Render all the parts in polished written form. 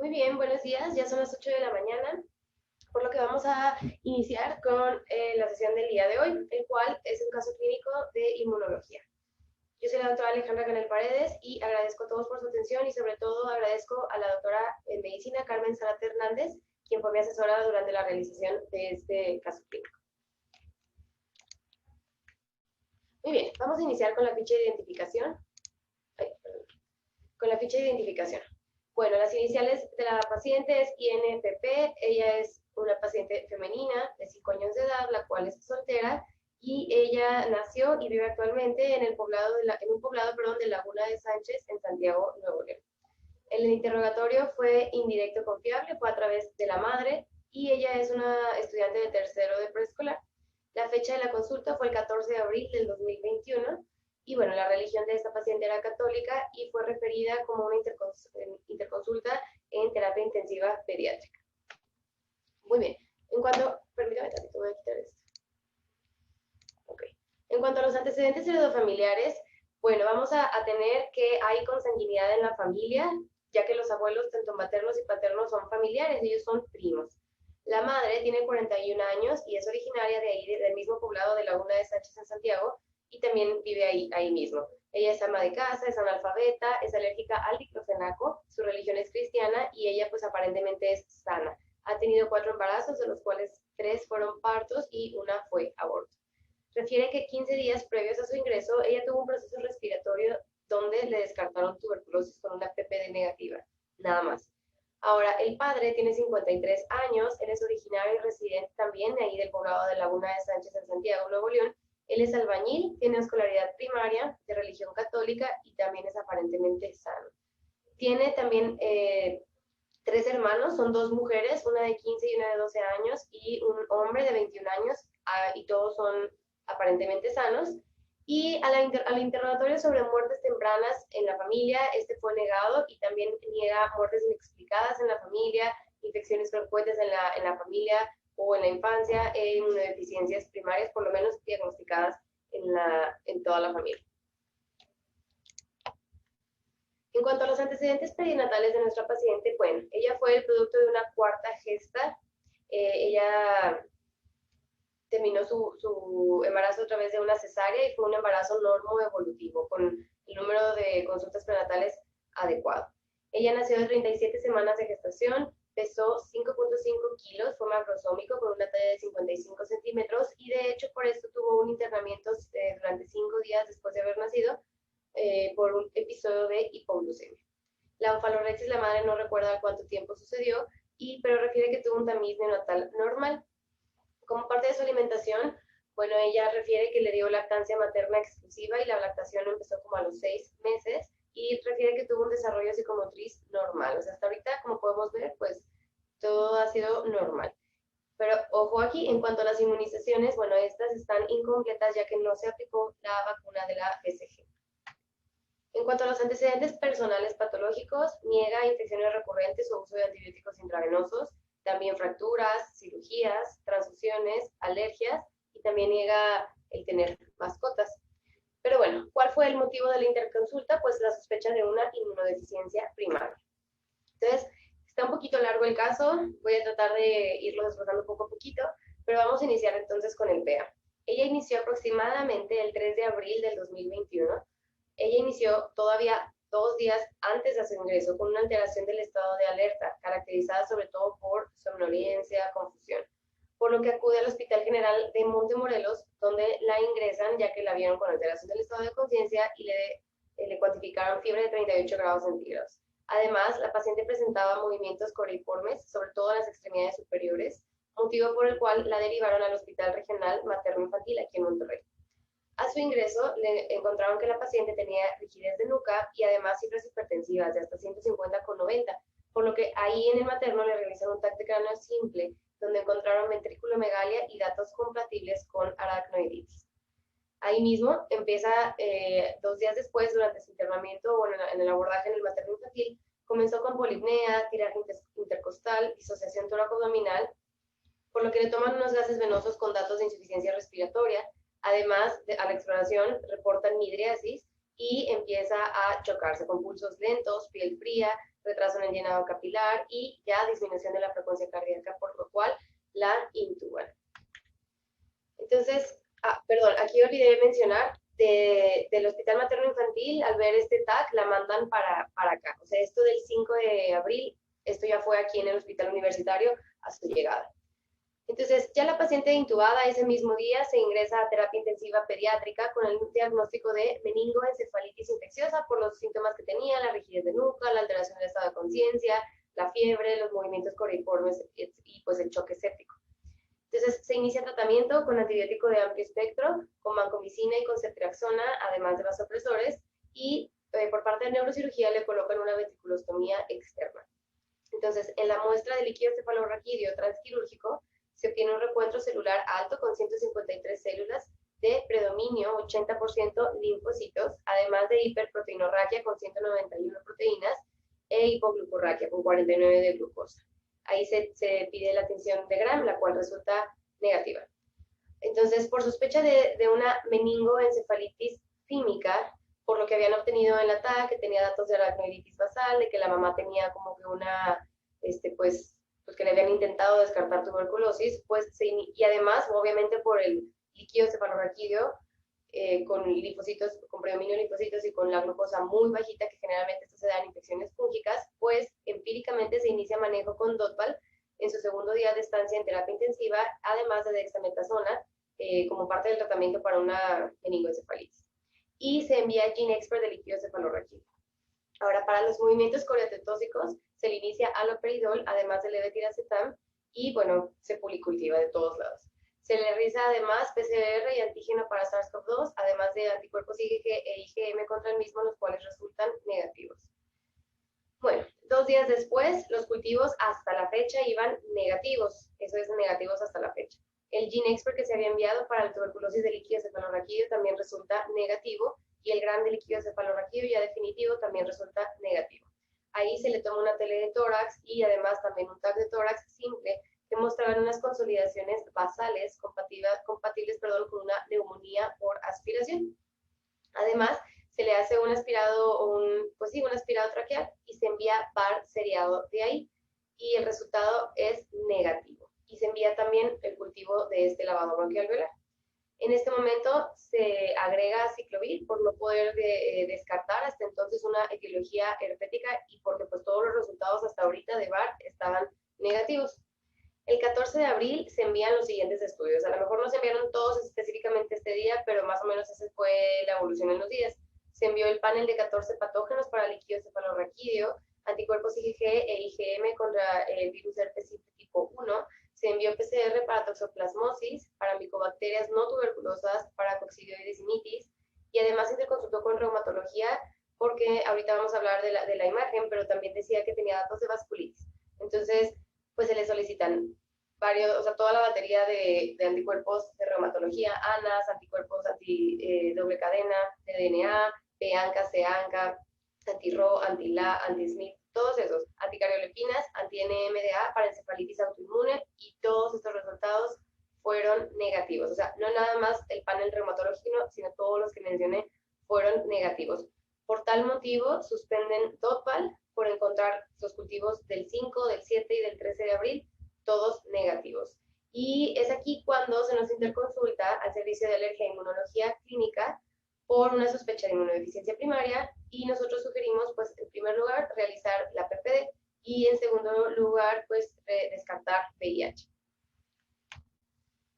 Muy bien, buenos días. Ya son las 8 de la mañana, por lo que vamos a iniciar con la sesión del día de hoy, el cual es un caso clínico de inmunología. Yo soy la doctora Alejandra Canel Paredes y agradezco a todos por su atención y sobre todo agradezco a la doctora en medicina Carmen Zárate Hernández, quien fue mi asesora durante la realización de este caso clínico. Muy bien, vamos a iniciar con la ficha de identificación. Con la ficha de identificación. Bueno, las iniciales de la paciente es INPP, ella es una paciente femenina de 5 años de edad, la cual es soltera, y ella nació y vive actualmente en un poblado de Laguna de Sánchez, en Santiago, Nuevo León. El interrogatorio fue indirecto confiable, fue a través de la madre, y ella es una estudiante de tercero de preescolar. La fecha de la consulta fue el 14 de abril del 2021, y bueno, la religión de esta paciente era católica y fue referida como una interconsulta en terapia intensiva pediátrica. Muy bien, permítame tantito, voy a quitar esto. Ok. En cuanto a los antecedentes heredofamiliares, bueno, vamos a tener que hay consanguinidad en la familia, ya que los abuelos, tanto maternos y paternos, son familiares, ellos son primos. La madre tiene 41 años y es originaria de ahí, del mismo poblado de Laguna de Sánchez en Santiago, y también vive ahí mismo. Ella es ama de casa, es analfabeta, es alérgica al diclofenaco, su religión es cristiana y ella pues aparentemente es sana. Ha tenido 4 embarazos, de los cuales 3 fueron partos y una fue aborto. Refiere que 15 días previos a su ingreso, ella tuvo un proceso respiratorio donde le descartaron tuberculosis con una PPD negativa, nada más. Ahora, el padre tiene 53 años, él es originario y residente también de ahí del poblado de Laguna de Sánchez en Santiago, Nuevo León. Él es albañil, tiene escolaridad primaria de religión católica y también es aparentemente sano. Tiene también 3 hermanos, son 2 mujeres, una de 15 y una de 12 años, y un hombre de 21 años, y todos son aparentemente sanos. Y al interrogatorio sobre muertes tempranas en la familia, este fue negado y también niega muertes inexplicadas en la familia, infecciones frecuentes en la familia o en la infancia, inmunodeficiencias primarias, por lo menos diagnosticadas en toda la familia. En cuanto a los antecedentes perinatales de nuestra paciente, bueno, ella fue el producto de una 4ª gesta. Ella terminó su embarazo a través de una cesárea y fue un embarazo normoevolutivo con el número de consultas prenatales adecuado. Ella nació de 37 semanas de gestación, pesó 5.5 kilos, fue macrosómico con una talla de 55 centímetros y de hecho por esto tuvo un internamiento durante 5 días después de haber nacido por un episodio de hipoglucemia. La onfalorexis, la madre no recuerda cuánto tiempo sucedió, pero refiere que tuvo un tamiz neonatal normal. Como parte de su alimentación, bueno, ella refiere que le dio lactancia materna exclusiva y la lactación empezó como a los 6 meses y refiere que tuvo un desarrollo psicomotriz normal. O sea, hasta ahorita, como podemos ver, pues todo ha sido normal. Pero ojo aquí, en cuanto a las inmunizaciones, bueno, estas están incompletas ya que no se aplicó la vacuna de la BCG. En cuanto a los antecedentes personales patológicos, niega infecciones recurrentes o uso de antibióticos intravenosos, también fracturas, cirugías, transfusiones, alergias y también niega el tener mascotas. Pero bueno, ¿cuál fue el motivo de la interconsulta? Pues la sospecha de una inmunodeficiencia primaria. Entonces, está un poquito largo el caso, voy a tratar de irlo desglosando poco a poquito, pero vamos a iniciar entonces con el PEA. Ella inició aproximadamente el 3 de abril del 2021. Ella inició todavía 2 días antes de su ingreso con una alteración del estado de alerta, caracterizada sobre todo por somnolencia, confusión, por lo que acude al Hospital General de Montemorelos, donde la ingresan ya que la vieron con alteración del estado de conciencia y le cuantificaron fiebre de 38 grados centígrados. Además, la paciente presentaba movimientos coriformes, sobre todo en las extremidades superiores, motivo por el cual la derivaron al Hospital Regional Materno-Infantil aquí en Monterrey. A su ingreso, le encontraron que la paciente tenía rigidez de nuca y además cifras hipertensivas de hasta 150/90, por lo que ahí en el materno le realizaron un TAC de cráneo simple, donde encontraron ventriculomegalia y datos compatibles con aracnoiditis. Ahí mismo empieza 2 días después, durante su internamiento, bueno, en el abordaje en el materno infantil, comenzó con polipnea, tiraje intercostal, disociación toracoabdominal, por lo que le toman unos gases venosos con datos de insuficiencia respiratoria. Además, a la exploración reportan midriasis y empieza a chocarse con pulsos lentos, piel fría, retraso en el llenado capilar y ya disminución de la frecuencia cardíaca, por lo cual la intuban. Entonces, perdón, aquí olvidé mencionar, del Hospital Materno Infantil, al ver este TAC, la mandan para acá. O sea, esto del 5 de abril, esto ya fue aquí en el Hospital Universitario a su llegada. Entonces, ya la paciente intubada ese mismo día se ingresa a terapia intensiva pediátrica con el diagnóstico de meningoencefalitis infecciosa por los síntomas que tenía, la rigidez de nuca, la alteración del estado de conciencia, la fiebre, los movimientos coriformes y pues el choque séptico. Entonces, se inicia tratamiento con antibiótico de amplio espectro, con vancomicina y con ceftriaxona, además de vasopresores, y por parte de neurocirugía le colocan una ventriculostomía externa. Entonces, en la muestra de líquido cefalorraquídeo transquirúrgico, se obtiene un recuento celular alto con 153 células de predominio 80% linfocitos, además de hiperproteinorraquia con 191 proteínas e hipoglucorraquia con 49 de glucosa. Ahí se pide la tinción de Gram, la cual resulta negativa. Entonces, por sospecha de una meningoencefalitis fímica, por lo que habían obtenido en la TAC, que tenía datos de aracnoiditis basal, de que la mamá tenía como que una, pues que le habían intentado descartar tuberculosis, y además, obviamente por el líquido cefalorraquídeo, con linfocitos, con predominio de linfocitos y con la glucosa muy bajita, que generalmente esto se da en infecciones fúngicas, pues empíricamente se inicia manejo con Dotpal en su segundo día de estancia en terapia intensiva, además de dexametasona, como parte del tratamiento para una meningoencefalitis. Y se envía GeneXpert de líquido cefalorraquídeo. Ahora, para los movimientos coreotetóxicos, se le inicia haloperidol, además del levetiracetam, y bueno, se policultiva de todos lados. Se le realiza además PCR y antígeno para SARS-CoV-2, además de anticuerpos IgG e IgM contra el mismo, los cuales resultan negativos. Bueno, 2 días después, los cultivos hasta la fecha iban negativos, eso es negativos hasta la fecha. El GeneXpert que se había enviado para la tuberculosis de líquido cefalorraquídeo también resulta negativo, y el Gram de líquido cefalorraquídeo ya definitivo también resulta negativo. Ahí se le toma una tele de tórax y además también un TAC de tórax simple que mostraban unas consolidaciones basales compatibles con una neumonía por aspiración. Además, se le hace un aspirado, un aspirado traqueal y se envía par seriado de ahí, y el resultado es negativo. Y se envía también el cultivo de este lavado bronquialveolar. En este momento se agrega ciclovir por no poder descartar hasta entonces una etiología herpética y porque pues todos los resultados hasta ahorita de VAR estaban negativos. El 14 de abril se envían los siguientes estudios. A lo mejor no se enviaron todos específicamente este día, pero más o menos esa fue la evolución en los días. Se envió el panel de 14 patógenos para líquido cefalorraquídeo, anticuerpos IgG e IgM contra el virus herpes tipo 1. Se envió PCR para toxoplasmosis, para micobacterias no tuberculosas, para coccidioides y mitis, y además se consultó con reumatología, porque ahorita vamos a hablar de la imagen, pero también decía que tenía datos de vasculitis. Entonces, pues se le solicitan varios, o sea, toda la batería de anticuerpos de reumatología, ANAS, anticuerpos doble cadena, de DNA, PANCA, CANCA, anti-RO, anti-LA, anti-SMIT, todos esos, anticariolepinas, anti-NMDA para encefalitis autoinmune, y todos estos resultados fueron negativos. O sea, no nada más el panel reumatológico, sino todos los que mencioné fueron negativos. Por tal motivo, suspenden Dotpal por encontrar los cultivos del 5, del 7 y del 13 de abril, todos negativos. Y es aquí cuando se nos interconsulta al servicio de alergia e inmunología clínica por una sospecha de inmunodeficiencia primaria, y nosotros sugerimos, pues, en primer lugar, realizar la PPD y en segundo lugar, pues, descartar VIH.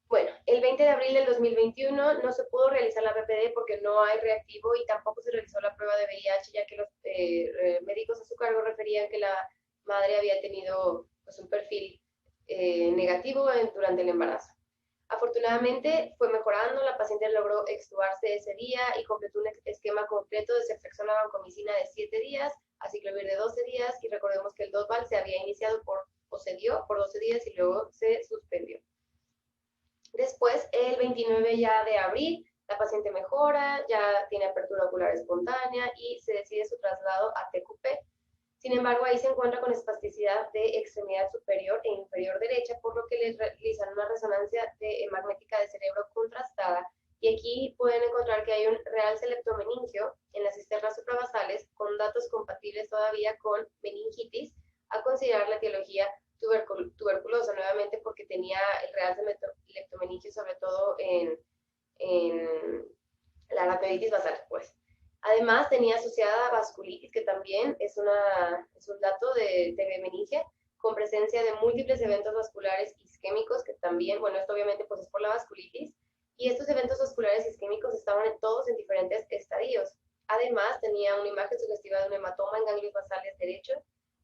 Bueno, el 20 de abril del 2021 no se pudo realizar la PPD porque no hay reactivo y tampoco se realizó la prueba de VIH, ya que los médicos a su cargo referían que la madre había tenido pues, un perfil negativo durante el embarazo. Afortunadamente fue mejorando, la paciente logró extubarse ese día y completó un esquema completo de ceftriaxona vancomicina de 7 días, aciclovir de 12 días, y recordemos que el Dotpal se había iniciado se dio por 12 días y luego se suspendió. Después, el 29 ya de abril, la paciente mejora, ya tiene apertura ocular espontánea y se decide su traslado a TQP. Sin embargo, ahí se encuentra con espasticidad de extremidad superior e inferior derecha, por lo que le realizan una resonancia magnética de cerebro contrastada, y y aquí pueden encontrar que hay un real leptomeningio en las cisternas suprabasales con datos compatibles todavía con meningitis, a considerar la etiología tuberculosa, nuevamente porque tenía el real leptomeningio sobre todo en la aracnoiditis basal, pues. Además, tenía asociada vasculitis, que también es un dato de meningia, con presencia de múltiples eventos vasculares isquémicos, que también, bueno, esto obviamente pues es por la vasculitis, y estos eventos vasculares isquémicos estaban todos en diferentes estadios. Además, tenía una imagen sugestiva de un hematoma en ganglios basales derecho,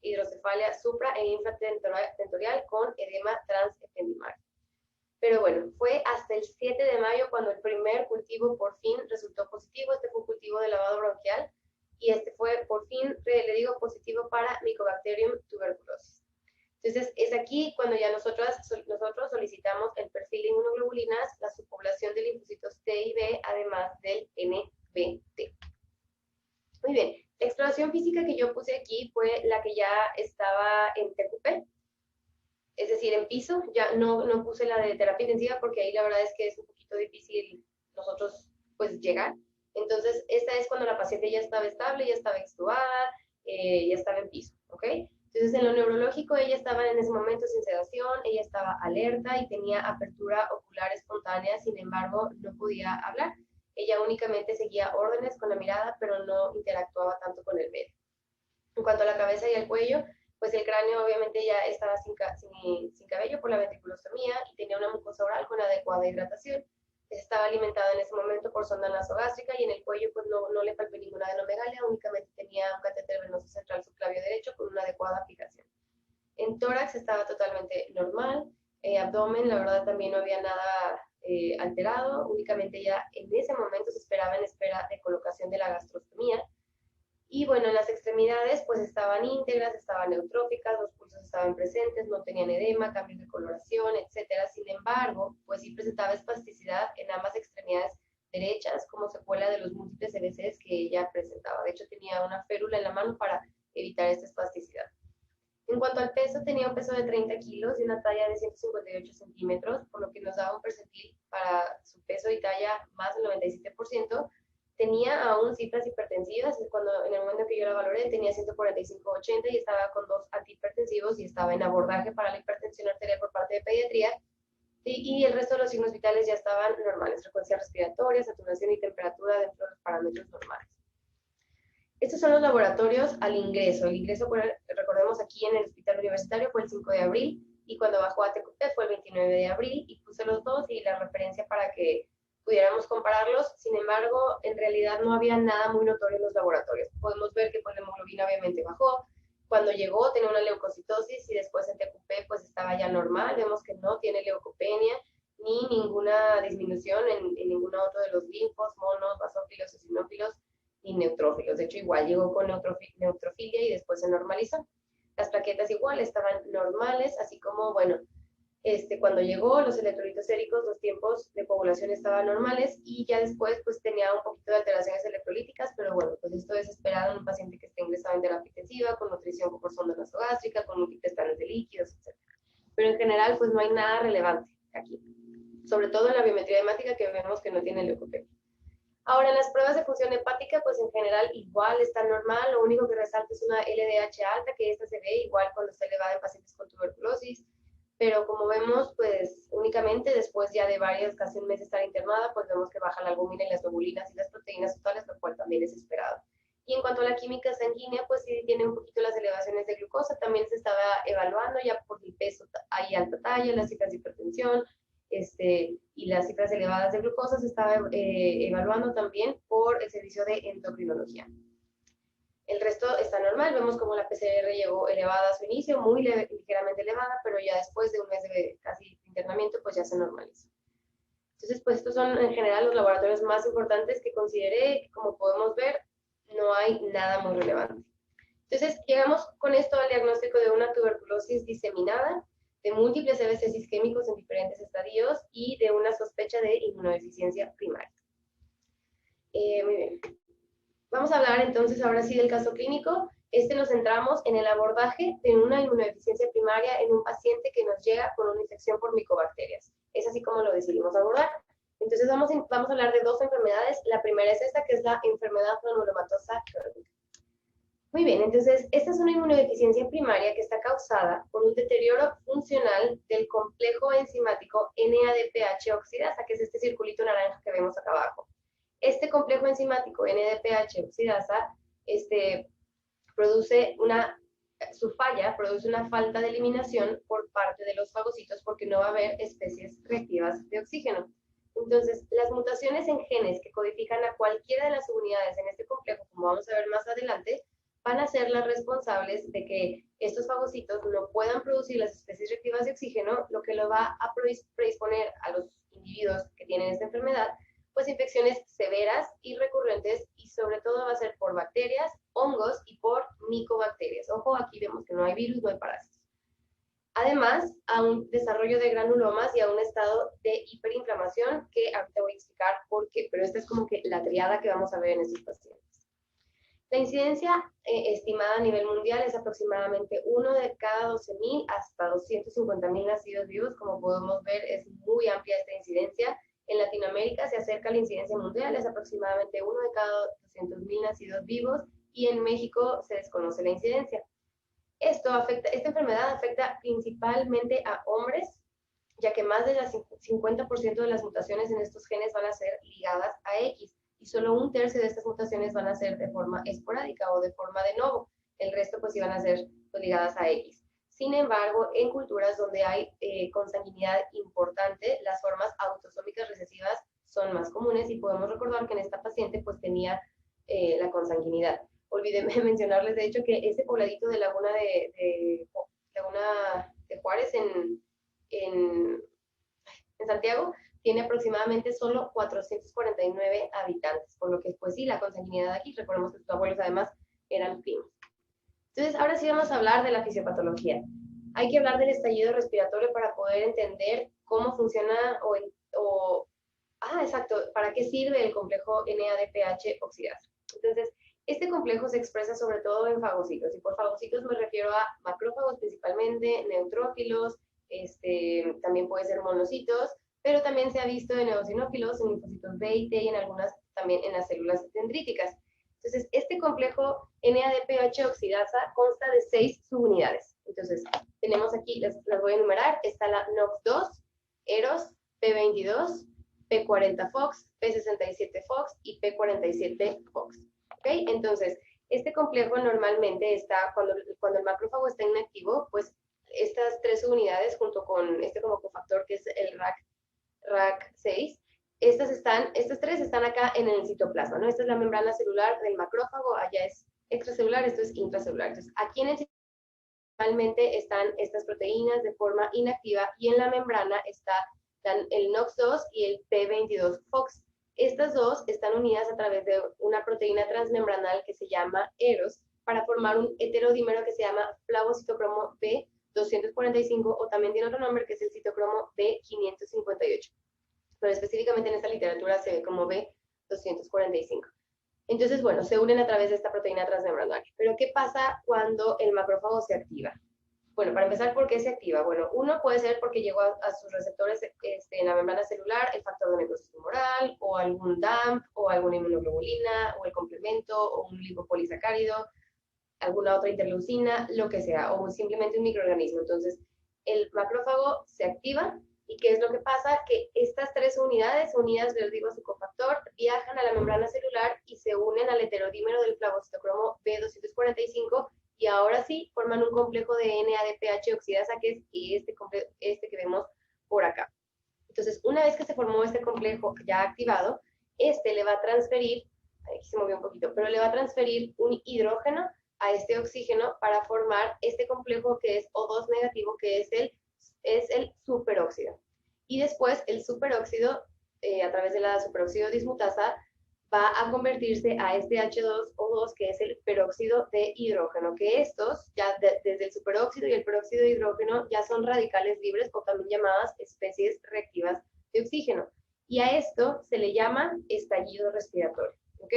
hidrocefalia supra e infratentorial con edema transependimar. Pero bueno, fue hasta el 7 de mayo cuando el primer cultivo por fin resultó positivo. Este fue un cultivo de lavado bronquial y este fue por fin, le digo, positivo para Mycobacterium tuberculosis. Entonces, es aquí cuando ya nosotros solicitamos el perfil de inmunoglobulinas, la subpoblación de linfocitos T y B, además del NBT. Muy bien, la exploración física que yo puse aquí fue la que ya estaba en TQP, es decir, en piso. Ya no puse la de terapia intensiva porque ahí la verdad es que es un poquito difícil nosotros pues llegar. Entonces, esta es cuando la paciente ya estaba estable, ya estaba extubada, ya estaba en piso, ¿ok? Entonces, en lo neurológico, ella estaba en ese momento sin sedación, ella estaba alerta y tenía apertura ocular espontánea, sin embargo, no podía hablar. Ella únicamente seguía órdenes con la mirada, pero no interactuaba tanto con el medio. En cuanto a la cabeza y el cuello, pues el cráneo obviamente ya estaba sin cabello por la ventriculostomía y tenía una mucosa oral con adecuada hidratación. Estaba alimentada en ese momento por sonda nasogástrica y en el cuello pues no le palpé ninguna adenomegalia, únicamente tenía un catéter venoso central subclavio derecho con una adecuada fijación. En tórax estaba totalmente normal, abdomen la verdad también no había nada alterado, únicamente ya en ese momento se esperaba en espera de colocación de la gastrostomía. Y bueno, en las extremidades pues estaban íntegras, estaban neutróficas, los pulsos estaban presentes, no tenían edema, cambios de coloración, etcétera. Sin embargo, pues sí presentaba espasticidad en ambas extremidades derechas, como secuela de los múltiples EBCs que ella presentaba. De hecho, tenía una férula en la mano para evitar esta espasticidad. En cuanto al peso, tenía un peso de 30 kilos y una talla de 158 centímetros, por lo que nos daba un percentil para su peso y talla más del 97%. Tenía aún cifras hipertensivas, cuando en el momento que yo la valoré tenía 145/80 y estaba con 2 antihipertensivos y estaba en abordaje para la hipertensión arterial por parte de pediatría, y el resto de los signos vitales ya estaban normales, frecuencia respiratoria, saturación y temperatura dentro de los parámetros normales. Estos son los laboratorios al ingreso. El ingreso, recordemos, aquí en el hospital universitario fue el 5 de abril y cuando bajó a TQP fue el 29 de abril y puse los dos y la referencia para que pudiéramos compararlos. Sin embargo, en realidad no había nada muy notorio en los laboratorios. Podemos ver que pues, la hemoglobina obviamente bajó. Cuando llegó tenía una leucocitosis y después en TQP pues estaba ya normal. Vemos que no tiene leucopenia ni ninguna disminución en ninguno otro de los linfos, monos, basófilos, eosinófilos y neutrófilos. De hecho, igual llegó con neutrofilia y después se normalizó. Las plaquetas igual estaban normales, así como, bueno, cuando llegó, los electrolitos séricos, los tiempos de coagulación estaban normales y ya después pues tenía un poquito de alteraciones electrolíticas, pero bueno, pues esto es esperado en un paciente que esté ingresado en terapia intensiva, con nutrición por sonda nasogástrica, con múltiples planes de líquidos, etc. Pero en general pues no hay nada relevante aquí, sobre todo en la biometría hemática que vemos que no tiene leucopenia. Ahora, en las pruebas de función hepática, pues en general igual está normal, lo único que resalta es una LDH alta, que esta se ve igual cuando está elevada en pacientes con tuberculosis, pero como vemos, pues únicamente después ya de casi un mes de estar internada, pues vemos que baja la albúmina y las globulinas y las proteínas totales, lo cual también es esperado. Y en cuanto a la química sanguínea, pues sí tiene un poquito las elevaciones de glucosa, también se estaba evaluando ya por el peso, hay alta talla, las cifras de hipertensión, y las cifras elevadas de glucosa se estaba evaluando también por el servicio de endocrinología. El resto está normal, vemos como la PCR llegó elevada a su inicio, muy ligeramente elevada, pero ya después de un mes de casi internamiento, pues ya se normalizó. Entonces, pues estos son en general los laboratorios más importantes que consideré. Como podemos ver, no hay nada muy relevante. Entonces, llegamos con esto al diagnóstico de una tuberculosis diseminada, de múltiples EBCs isquémicos en diferentes estadios y de una sospecha de inmunodeficiencia primaria. Muy bien. Vamos a hablar entonces ahora sí del caso clínico. Nos centramos en el abordaje de una inmunodeficiencia primaria en un paciente que nos llega con una infección por micobacterias. Es así como lo decidimos abordar. Entonces vamos a hablar de dos enfermedades. La primera es esta, que es la enfermedad granulomatosa crónica. Muy bien, entonces esta es una inmunodeficiencia primaria que está causada por un deterioro funcional del complejo enzimático NADPH oxidasa, que es este circulito naranja que vemos acá abajo. Este complejo enzimático NADPH oxidasa produce una falta de eliminación por parte de los fagocitos porque no va a haber especies reactivas de oxígeno. Entonces, las mutaciones en genes que codifican a cualquiera de las subunidades en este complejo, como vamos a ver más adelante, van a ser las responsables de que estos fagocitos no puedan producir las especies reactivas de oxígeno, lo que lo va a predisponer a los individuos que tienen esta enfermedad, pues infecciones severas y recurrentes, y sobre todo va a ser por bacterias, hongos y por micobacterias. Ojo, aquí vemos que no hay virus, no hay parásitos. Además, a un desarrollo de granulomas y a un estado de hiperinflamación que ahorita voy a explicar por qué, pero esta es como que la triada que vamos a ver en estos pacientes. La incidencia estimada a nivel mundial es aproximadamente 1 de cada 12.000 hasta 250.000 nacidos vivos. Como podemos ver, es muy amplia esta incidencia. En Latinoamérica se acerca la incidencia mundial, es aproximadamente 1 de cada 200.000 nacidos vivos, y en México se desconoce la incidencia. Esta enfermedad afecta principalmente a hombres, ya que más del 50% de las mutaciones en estos genes van a ser ligadas a X, y solo 1/3 de estas mutaciones van a ser de forma esporádica o de forma de novo. El resto pues iban a ser ligadas a X. Sin embargo, en culturas donde hay consanguinidad importante, las formas autosómicas recesivas son más comunes, y podemos recordar que en esta paciente pues tenía la consanguinidad. Olvidé mencionarles, de hecho, que ese pobladito de Laguna de Juárez en Santiago tiene aproximadamente solo 449 habitantes, por lo que pues sí, la consanguinidad aquí, recordemos que sus abuelos además eran primos. Entonces, ahora sí vamos a hablar de la fisiopatología. Hay que hablar del estallido respiratorio para poder entender cómo funciona exacto, para qué sirve el complejo NADPH oxidasa. Entonces, este complejo se expresa sobre todo en fagocitos, y por fagocitos me refiero a macrófagos principalmente, neutrófilos, también puede ser monocitos, pero también se ha visto en eosinófilos, en linfocitos B y T, y en algunas también en las células dendríticas. Entonces, este complejo NADPH oxidasa consta de 6 subunidades. Entonces, tenemos aquí, las voy a enumerar, está la NOX2, EROS, P22, P40-FOX, P67-FOX y P47-FOX. ¿Ok? Entonces, este complejo normalmente está, cuando el macrófago está inactivo, pues estas 3 subunidades junto con este como cofactor que es el RAC6, estas 3 están acá en el citoplasma, ¿no? Esta es la membrana celular del macrófago, allá es extracelular, esto es intracelular. Entonces, aquí en el citoplasma normalmente están estas proteínas de forma inactiva, y en la membrana están el NOX2 y el P22-FOX. Estas dos están unidas a través de una proteína transmembranal que se llama EROS para formar un heterodímero que se llama flavocitocromo B245, o también tiene otro nombre que es el citocromo B558. Pero específicamente en esta literatura se ve como B245. Entonces, bueno, se unen a través de esta proteína transmembranal. Pero, ¿qué pasa cuando el macrófago se activa? Bueno, para empezar, ¿por qué se activa? Bueno, uno puede ser porque llegó a sus receptores en la membrana celular el factor de necrosis tumoral, o algún DAMP, o alguna inmunoglobulina, o el complemento, o un lipopolisacárido, alguna otra interleucina, lo que sea, o simplemente un microorganismo. Entonces, el macrófago se activa, ¿y qué es lo que pasa? Que estas 3 unidades, unidas, les digo, a su cofactor, viajan a la membrana celular y se unen al heterodímero del flavocitocromo B245, y ahora sí forman un complejo de NADPH oxidasa, que es este que vemos por acá. Entonces, una vez que se formó este complejo ya activado, le va a transferir, aquí se movió un poquito, pero le va a transferir un hidrógeno a este oxígeno para formar este complejo que es O2 negativo, que es el superóxido. Y después el superóxido, a través de la superóxido dismutasa, va a convertirse a este H2O2, que es el peróxido de hidrógeno, que estos, ya desde el superóxido y el peróxido de hidrógeno, ya son radicales libres, o también llamadas especies reactivas de oxígeno. Y a esto se le llama estallido respiratorio, ¿ok?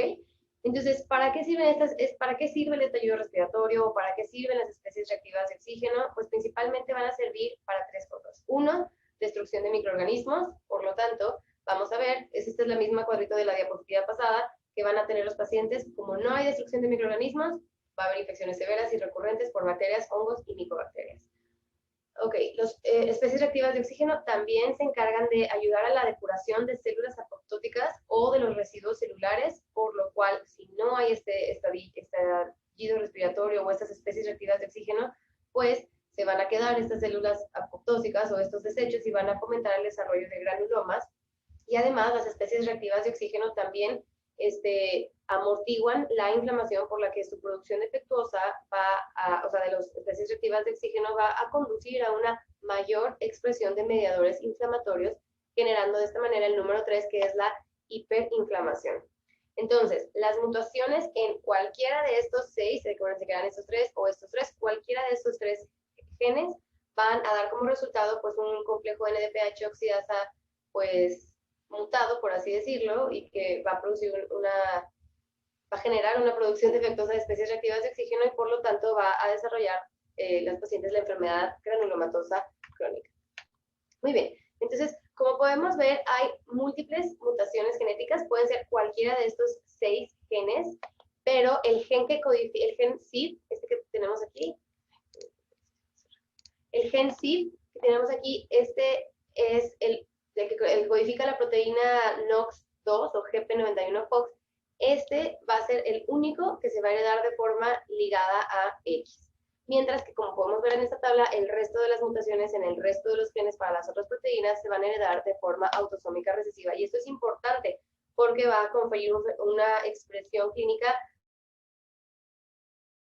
Entonces, ¿para qué sirve el estallido respiratorio, o para qué sirven las especies reactivas de oxígeno? Pues principalmente van a servir para 3 cosas. 1, destrucción de microorganismos, por lo tanto, vamos a ver, esta es la misma cuadrito de la diapositiva pasada, que van a tener los pacientes, como no hay destrucción de microorganismos, va a haber infecciones severas y recurrentes por bacterias, hongos y micobacterias. Ok, las especies reactivas de oxígeno también se encargan de ayudar a la depuración de células apoptóticas o de los residuos celulares, por lo cual, si no hay este estallido respiratorio o estas especies reactivas de oxígeno, pues se van a quedar estas células apoptóticas o estos desechos y van a fomentar el desarrollo de granulomas. Y además, las especies reactivas de oxígeno también amortiguan la inflamación por la que su producción defectuosa o sea, de las especies reactivas de oxígeno va a conducir a una mayor expresión de mediadores inflamatorios, generando de esta manera el número 3, que es la hiperinflamación. Entonces, las mutaciones en cualquiera de estos 6, recuerden que quedan estos 3 o estos 3, cualquiera de estos 3 genes van a dar como resultado pues un complejo NADPH oxidasa pues mutado, por así decirlo, y que va a producir va a generar una producción defectuosa de especies reactivas de oxígeno y por lo tanto va a desarrollar las pacientes la enfermedad granulomatosa crónica. Muy bien, entonces, como podemos ver, hay múltiples mutaciones genéticas, pueden ser cualquiera de estos 6 genes, pero el gen que codifica, el gen CID, este que tenemos aquí, el gen CID que tenemos aquí, este es el que codifica la proteína NOX2 o GP91-FOX. Este va a ser el único que se va a heredar de forma ligada a X. Mientras que, como podemos ver en esta tabla, el resto de las mutaciones en el resto de los genes para las otras proteínas se van a heredar de forma autosómica recesiva. Y esto es importante porque va a conferir una expresión clínica.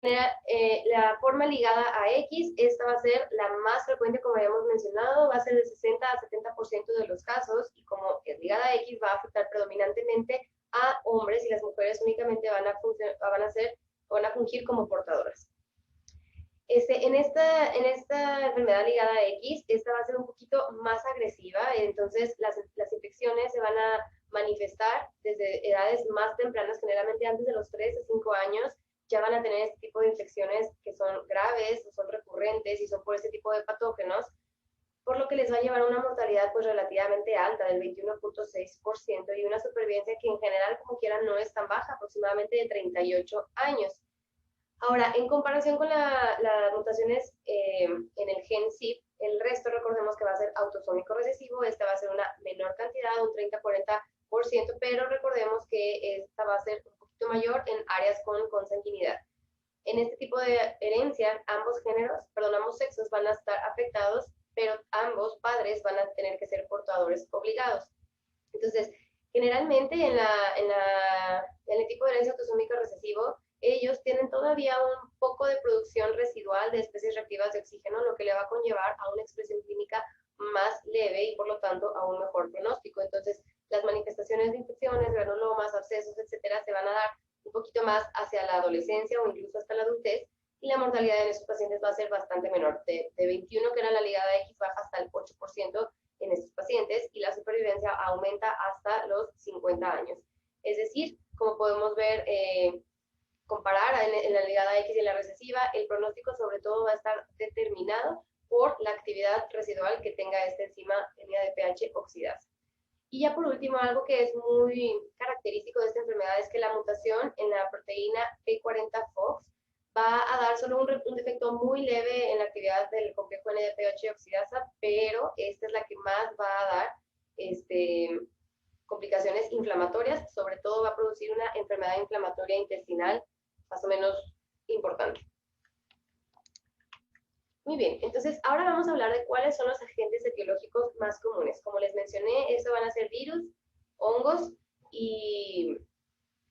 La forma ligada a X, esta va a ser la más frecuente, como habíamos mencionado, va a ser del 60 a 70% de los casos, y como es ligada a X, va a afectar predominantemente a hombres, y las mujeres únicamente van a fungir como portadoras. En esta enfermedad ligada a X, esta va a ser un poquito más agresiva, entonces las infecciones se van a manifestar desde edades más tempranas, generalmente antes de los 3 a 5 años, ya van a tener este tipo de infecciones que son graves, o son recurrentes y son por este tipo de patógenos, por lo que les va a llevar a una mortalidad pues relativamente alta, del 21.6%, y una supervivencia que en general, como quieran, no es tan baja, aproximadamente de 38 años. Ahora, en comparación con las mutaciones en el gen CIP, el resto recordemos que va a ser autosómico recesivo, esta va a ser una menor cantidad, un 30-40%, pero recordemos que esta va a ser un poquito mayor en áreas con consanguinidad. En este tipo de herencia, ambos sexos van a estar afectados, pero ambos padres van a tener que ser portadores obligados. Entonces, generalmente en el tipo de herencia autosómica recesivo, ellos tienen todavía un poco de producción residual de especies reactivas de oxígeno, lo que le va a conllevar a una expresión clínica más leve y por lo tanto a un mejor pronóstico. Entonces, las manifestaciones de infecciones, granulomas, abscesos, etcétera, se van a dar un poquito más hacia la adolescencia o incluso hasta la adultez, y la mortalidad en esos pacientes va a ser bastante menor. De 21, que era la ligada X, baja hasta el 8% en estos pacientes, y la supervivencia aumenta hasta los 50 años. Es decir, como podemos ver, comparar en la ligada X y en la recesiva, el pronóstico sobre todo va a estar determinado por la actividad residual que tenga esta enzima NADPH oxidasa. Y ya por último, algo que es muy característico de esta enfermedad es que la mutación en la proteína P40-FOX va a dar solo un defecto muy leve en la actividad del complejo NADPH oxidasa, pero esta es la que más va a dar complicaciones inflamatorias, sobre todo va a producir una enfermedad inflamatoria intestinal más o menos importante. Muy bien, entonces ahora vamos a hablar de cuáles son los agentes etiológicos más comunes. Como les mencioné, estos van a ser virus, hongos y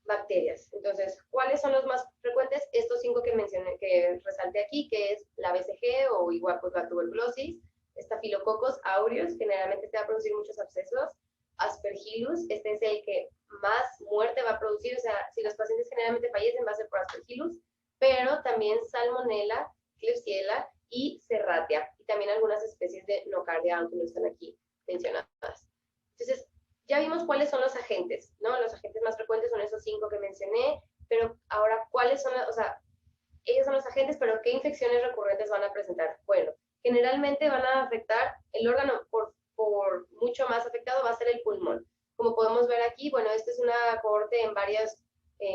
bacterias. Entonces, ¿cuáles son los más frecuentes? Estos 5 que mencioné, que resalté aquí, que es la BCG o igual pues la tuberculosis, Staphylococcus aureus, generalmente te va a producir muchos abscesos, Aspergillus, este es el que más muerte va a producir, o sea, si los pacientes generalmente fallecen va a ser por Aspergillus, pero también Salmonella, Klebsiella y Serratia, y también algunas especies de nocardia, aunque no están aquí mencionadas. Entonces, ya vimos cuáles son los agentes, ¿no? Los agentes más frecuentes son esos 5 que mencioné, pero ahora, ¿cuáles son? O sea, ellos son los agentes, pero ¿qué infecciones recurrentes van a presentar? Bueno, generalmente van a afectar el órgano por mucho más afectado va a ser el pulmón. Como podemos ver aquí, bueno, esta es una cohorte en varios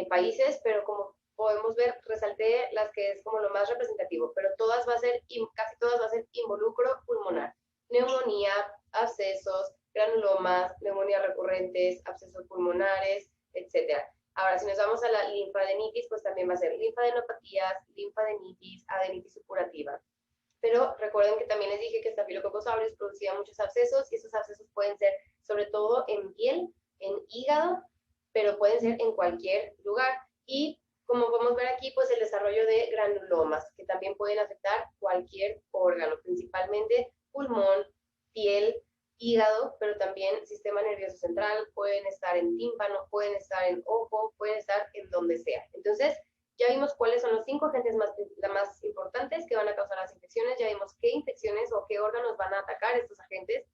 países, pero como podemos ver, resalté las que es como lo más representativo, pero todas va a ser, casi todas va a ser involucro pulmonar. Neumonía, abscesos, granulomas, neumonías recurrentes, abscesos pulmonares, etcétera. Ahora, si nos vamos a la linfadenitis, pues también va a ser linfadenopatías, linfadenitis, adenitis supurativa. Pero recuerden que también les dije que Staphylococcus aureus producía muchos abscesos y esos abscesos pueden ser sobre todo en piel, en hígado, pero pueden ser en cualquier lugar. Y como podemos ver aquí, pues el desarrollo de granulomas, que también pueden afectar cualquier órgano, principalmente pulmón, piel, hígado, pero también sistema nervioso central, pueden estar en tímpano, pueden estar en ojo, pueden estar en donde sea. Entonces, ya vimos cuáles son los 5 agentes más importantes que van a causar las infecciones, ya vimos qué infecciones o qué órganos van a atacar estos agentes,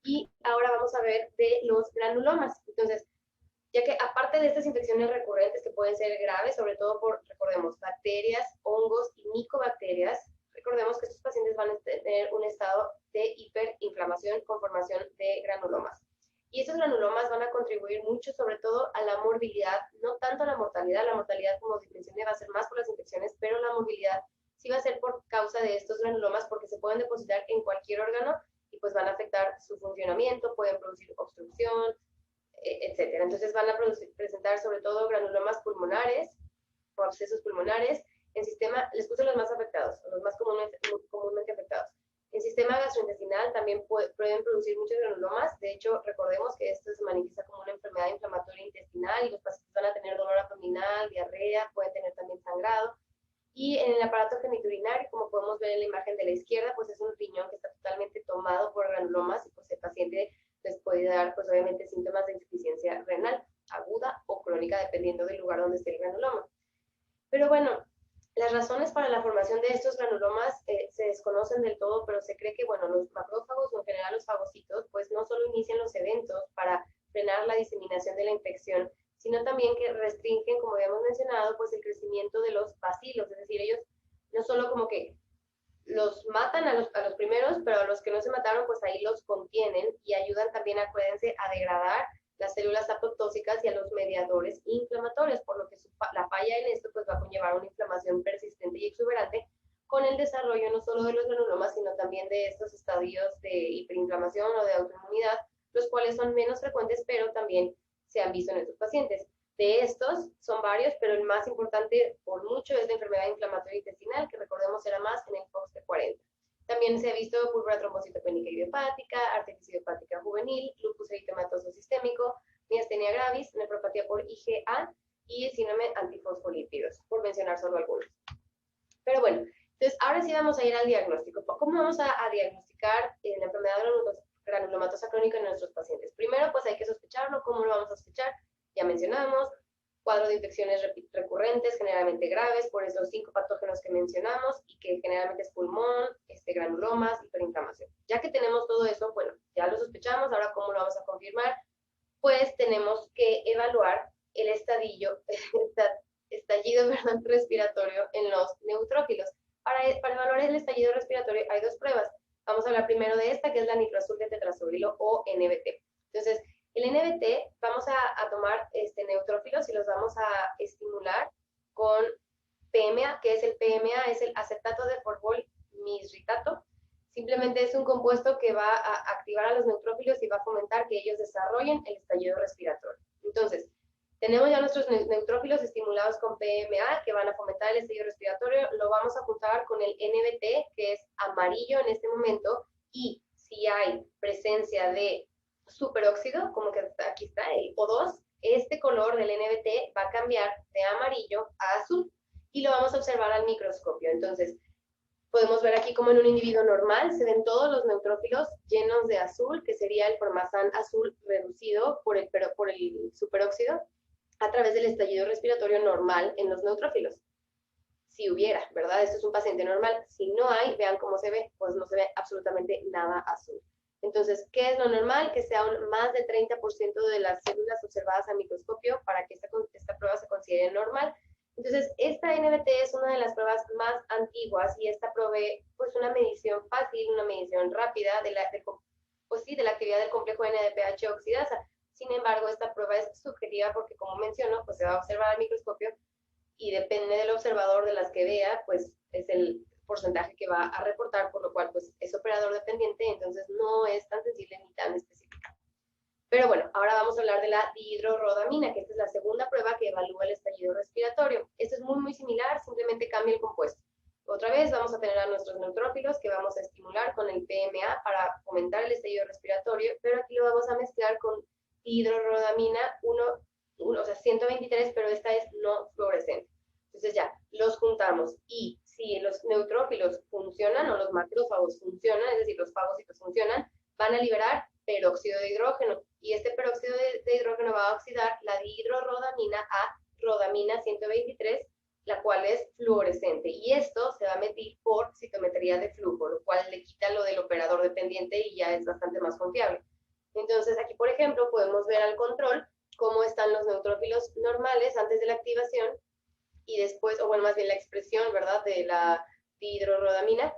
y ahora vamos a ver de los granulomas. Entonces, ya que aparte de estas infecciones recurrentes que pueden ser graves, sobre todo por, recordemos, bacterias, hongos y micobacterias, recordemos que estos pacientes van a tener un estado de hiperinflamación con formación de granulomas. Y estos granulomas van a contribuir mucho, sobre todo, a la morbilidad, no tanto a la mortalidad como mencioné va a ser más por las infecciones, pero la morbilidad sí va a ser por causa de estos granulomas porque se pueden depositar en cualquier órgano y pues van a afectar su funcionamiento, pueden producir obstrucción, etcétera. Entonces van a presentar sobre todo granulomas pulmonares o abscesos pulmonares. En sistema, les puse los más afectados, los más comúnmente afectados. En sistema gastrointestinal también pueden producir muchos granulomas. De hecho, recordemos que esto se manifiesta como una enfermedad inflamatoria intestinal y los pacientes van a tener dolor abdominal, diarrea, pueden tener también sangrado. Y en el aparato genitourinario, como podemos ver en la imagen de la izquierda, pues es un riñón que está totalmente tomado por granulomas y pues el paciente les puede dar, pues obviamente, síntomas de insuficiencia renal, aguda o crónica, dependiendo del lugar donde esté el granuloma. Pero bueno, las razones para la formación de estos granulomas se desconocen del todo, pero se cree que, bueno, los macrófagos o en general los fagocitos, pues no solo inician los eventos para frenar la diseminación de la infección, sino también que restringen, como habíamos mencionado, pues el crecimiento de los bacilos, es decir, ellos no solo como que los matan a los primeros, pero a los que no se mataron, pues ahí los contienen y ayudan también, acuérdense, a degradar las células apoptósicas y a los mediadores inflamatorios, por lo que la falla en esto pues va a conllevar una inflamación persistente y exuberante con el desarrollo no solo de los granulomas, sino también de estos estadios de hiperinflamación o de autoinmunidad, los cuales son menos frecuentes, pero también se han visto en estos pacientes. De estos son varios, pero el más importante por mucho es la enfermedad inflamatoria intestinal, que recordemos era más en el FOXP40. También se ha visto púrpura trombocitopénica idiopática, artritis idiopática juvenil, lupus eritematoso sistémico, miastenia gravis, nefropatía por IgA y el síndrome antifosfolípidos, por mencionar solo algunos. Pero bueno, entonces ahora sí vamos a ir al diagnóstico. ¿Cómo vamos a diagnosticar la enfermedad granulomatosa crónica en nuestros pacientes? Primero, pues hay que sospecharlo. ¿Cómo lo vamos a sospechar? Ya mencionamos, cuadro de infecciones recurrentes, generalmente graves, por esos 5 patógenos que mencionamos, y que generalmente es pulmón, granulomas, hiperinflamación. Ya que tenemos todo eso, bueno, ya lo sospechamos, ahora ¿cómo lo vamos a confirmar? Pues tenemos que evaluar el estallido respiratorio en los neutrófilos. Para evaluar el estallido respiratorio hay 2 pruebas. Vamos a hablar primero de esta, que es la nitroazul de tetrasobrilo o NBT. Entonces, el NBT, vamos a tomar neutrófilos y los vamos a estimular con PMA, que es el PMA, es el acetato de formol misritato. Simplemente es un compuesto que va a activar a los neutrófilos y va a fomentar que ellos desarrollen el estallido respiratorio. Entonces, tenemos ya nuestros neutrófilos estimulados con PMA que van a fomentar el estallido respiratorio. Lo vamos a juntar con el NBT, que es amarillo en este momento, y si hay presencia de superóxido, como que aquí está el O2, este color del NBT va a cambiar de amarillo a azul y lo vamos a observar al microscopio. Entonces, podemos ver aquí como en un individuo normal se ven todos los neutrófilos llenos de azul, que sería el formazán azul reducido por el superóxido a través del estallido respiratorio normal en los neutrófilos. Si hubiera, ¿verdad? Esto es un paciente normal. Si no hay, vean cómo se ve, pues no se ve absolutamente nada azul. Entonces, ¿qué es lo normal? Que sea más de 30% de las células observadas al microscopio para que esta prueba se considere normal. Entonces, esta NBT es una de las pruebas más antiguas y esta provee pues una medición fácil, una medición rápida de la actividad del complejo NADPH oxidasa. Sin embargo, esta prueba es subjetiva porque, como menciono, pues se va a observar al microscopio y depende del observador de las que vea, pues es el porcentaje que va a reportar, por lo cual pues es operador dependiente, entonces no es tan sensible ni tan específica. Pero bueno, ahora vamos a hablar de la dihidrorrodamina, que esta es la segunda prueba que evalúa el estallido respiratorio. Esto es muy similar, simplemente cambia el compuesto. Otra vez vamos a tener a nuestros neutrófilos que vamos a estimular con el PMA para fomentar el estallido respiratorio, pero aquí lo vamos a mezclar con dihidrorrodamina 1, o sea, 123, pero esta es no fluorescente. Entonces ya, los juntamos y si los neutrófilos funcionan o los macrófagos funcionan, es decir, los fagocitos funcionan, van a liberar peróxido de hidrógeno y este peróxido de hidrógeno va a oxidar la dihidrorrodamina a rodamina 123, la cual es fluorescente, y esto se va a medir por citometría de flujo, lo cual le quita lo del operador dependiente y ya es bastante más confiable. Entonces aquí, por ejemplo, podemos ver al control cómo están los neutrófilos normales antes de la activación y después, o bueno, más bien la expresión, ¿verdad?, de la dihidrorrodamina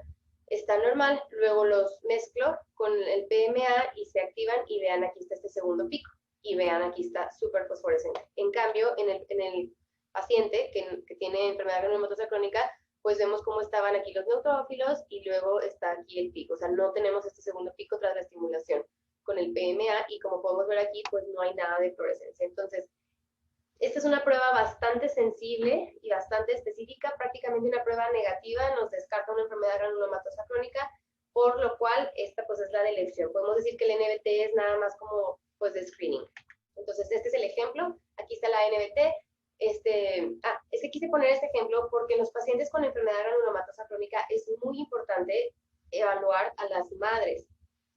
está normal, luego los mezclo con el PMA y se activan y vean aquí está este segundo pico y vean aquí está súper fosforescente. En cambio, en el paciente que tiene enfermedad granulomatosa crónica, pues vemos cómo estaban aquí los neutrófilos y luego está aquí el pico, o sea, no tenemos este segundo pico tras la estimulación con el PMA y como podemos ver aquí, pues no hay nada de fluorescencia. Entonces, esta es una prueba bastante sensible y bastante específica, prácticamente una prueba negativa, nos descarta una enfermedad granulomatosa crónica, por lo cual esta pues es la de elección. Podemos decir que el NBT es nada más como pues de screening. Entonces este es el ejemplo, aquí está la NBT. Es que quise poner este ejemplo porque en los pacientes con enfermedad granulomatosa crónica es muy importante evaluar a las madres.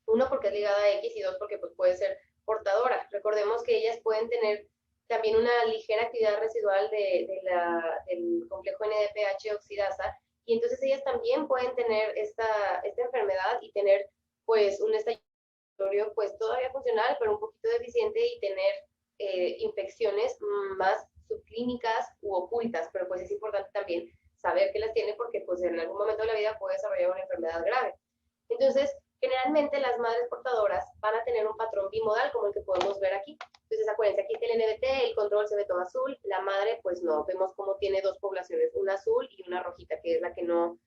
Uno, porque es ligada a X y dos, porque pues puede ser portadora. Recordemos que ellas pueden tener también una ligera actividad residual del complejo NADPH oxidasa, y entonces ellas también pueden tener esta enfermedad y tener pues un estallido pues todavía funcional, pero un poquito deficiente y tener infecciones más subclínicas u ocultas, pero pues es importante también saber que las tiene porque pues en algún momento de la vida puede desarrollar una enfermedad grave. Entonces, generalmente las madres portadoras van a tener un patrón bimodal como el que podemos ver aquí. Entonces, acuérdense, aquí está el NBT, el control se ve todo azul, la madre, pues no, vemos como tiene dos poblaciones, una azul y una rojita, que es la que no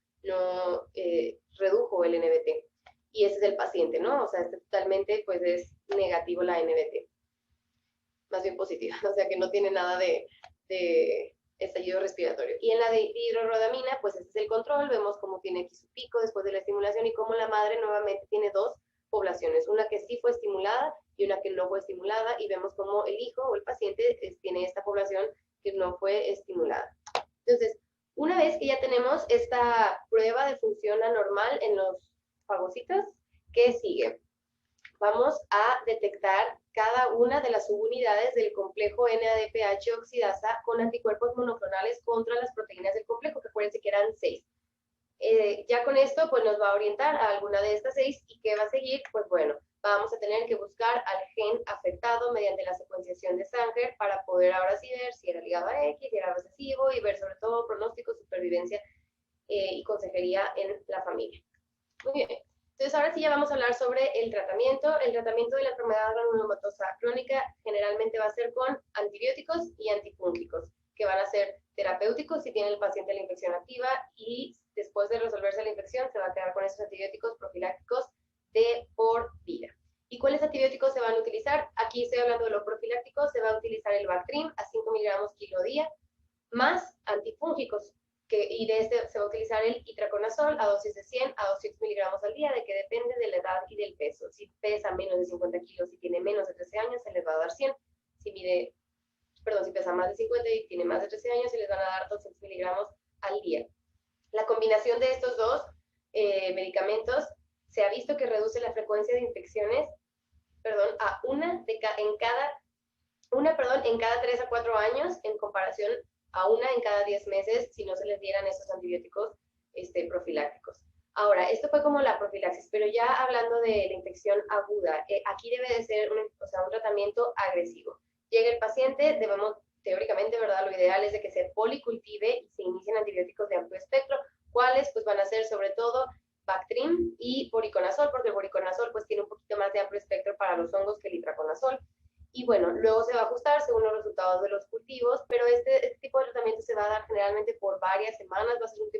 redujo el NBT. Y ese es el paciente, ¿no? O sea, totalmente, pues es negativo la NBT. Más bien positiva, o sea, que no tiene nada de estallido respiratorio. Y en la de dihidrorrodamina, pues este es el control, vemos cómo tiene aquí su pico después de la estimulación y cómo la madre nuevamente tiene dos poblaciones, una que sí fue estimulada y una que no fue estimulada, y vemos cómo el hijo o el paciente tiene esta población que no fue estimulada. Entonces, una vez que ya tenemos esta prueba de función anormal en los fagocitos, ¿qué sigue? Vamos a detectar cada una de las subunidades del complejo NADPH oxidasa con anticuerpos monoclonales contra las proteínas del complejo, que acuérdense que eran 6. Ya con esto pues nos va a orientar a alguna de estas 6, y ¿qué va a seguir? Pues bueno, vamos a tener que buscar al gen afectado mediante la secuenciación de Sanger para poder ahora sí ver si era ligado a X, si era recesivo, y ver sobre todo pronóstico, supervivencia y consejería en la familia. Muy bien. Entonces, ahora sí ya vamos a hablar sobre el tratamiento. El tratamiento de la enfermedad granulomatosa crónica generalmente va a ser con antibióticos y antifúngicos, que van a ser terapéuticos si tiene el paciente la infección activa, y después de resolverse la infección se va a quedar con esos antibióticos profilácticos de por vida. ¿Y cuáles antibióticos se van a utilizar? Aquí estoy hablando de los profilácticos. Se va a utilizar el Bactrim a 5 miligramos kilo día, más antifúngicos, y de este se va a utilizar el itraconazol a dosis de 100 a 200 miligramos al día, de que depende de la edad y del peso. Si pesa menos de 50 kilos y tiene menos de 13 años, se les va a dar 100. Si pesa más de 50 y tiene más de 13 años, se les van a dar 200 miligramos al día. La combinación de estos dos medicamentos se ha visto que reduce la frecuencia de infecciones, a en cada 3 a 4 años, en comparación a una en cada 10 meses si no se les dieran esos antibióticos profilácticos. Ahora, esto fue como la profilaxis, pero ya hablando de la infección aguda, aquí debe de ser un tratamiento agresivo. Llega el paciente, debemos, teóricamente, ¿verdad? Lo ideal es de que se policultive y se inicien antibióticos de amplio espectro, cuáles pues van a ser sobre todo Bactrim y voriconazol, porque el voriconazol pues tiene un poquito más de amplio espectro para los hongos que el itraconazol. y bueno, luego se va a ajustar según los resultados de los cultivos, pero este tipo de tratamiento se va a dar generalmente por varias semanas, va a ser un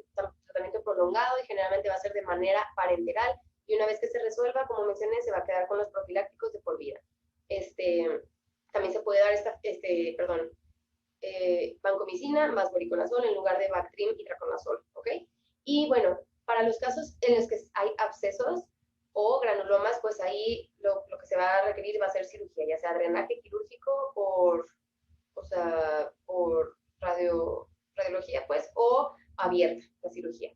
tratamiento prolongado y generalmente va a ser de manera parenteral, y una vez que se resuelva, como mencioné, se va a quedar con los profilácticos de por vida. También se puede dar vancomicina más voriconazol en lugar de Bactrim y traconazol, ¿ok? Y bueno, para los casos en los que hay abscesos o granulomas, pues ahí lo que se va a requerir va a ser cirugía, ya sea drenaje quirúrgico por radiología, pues, o abierta la cirugía.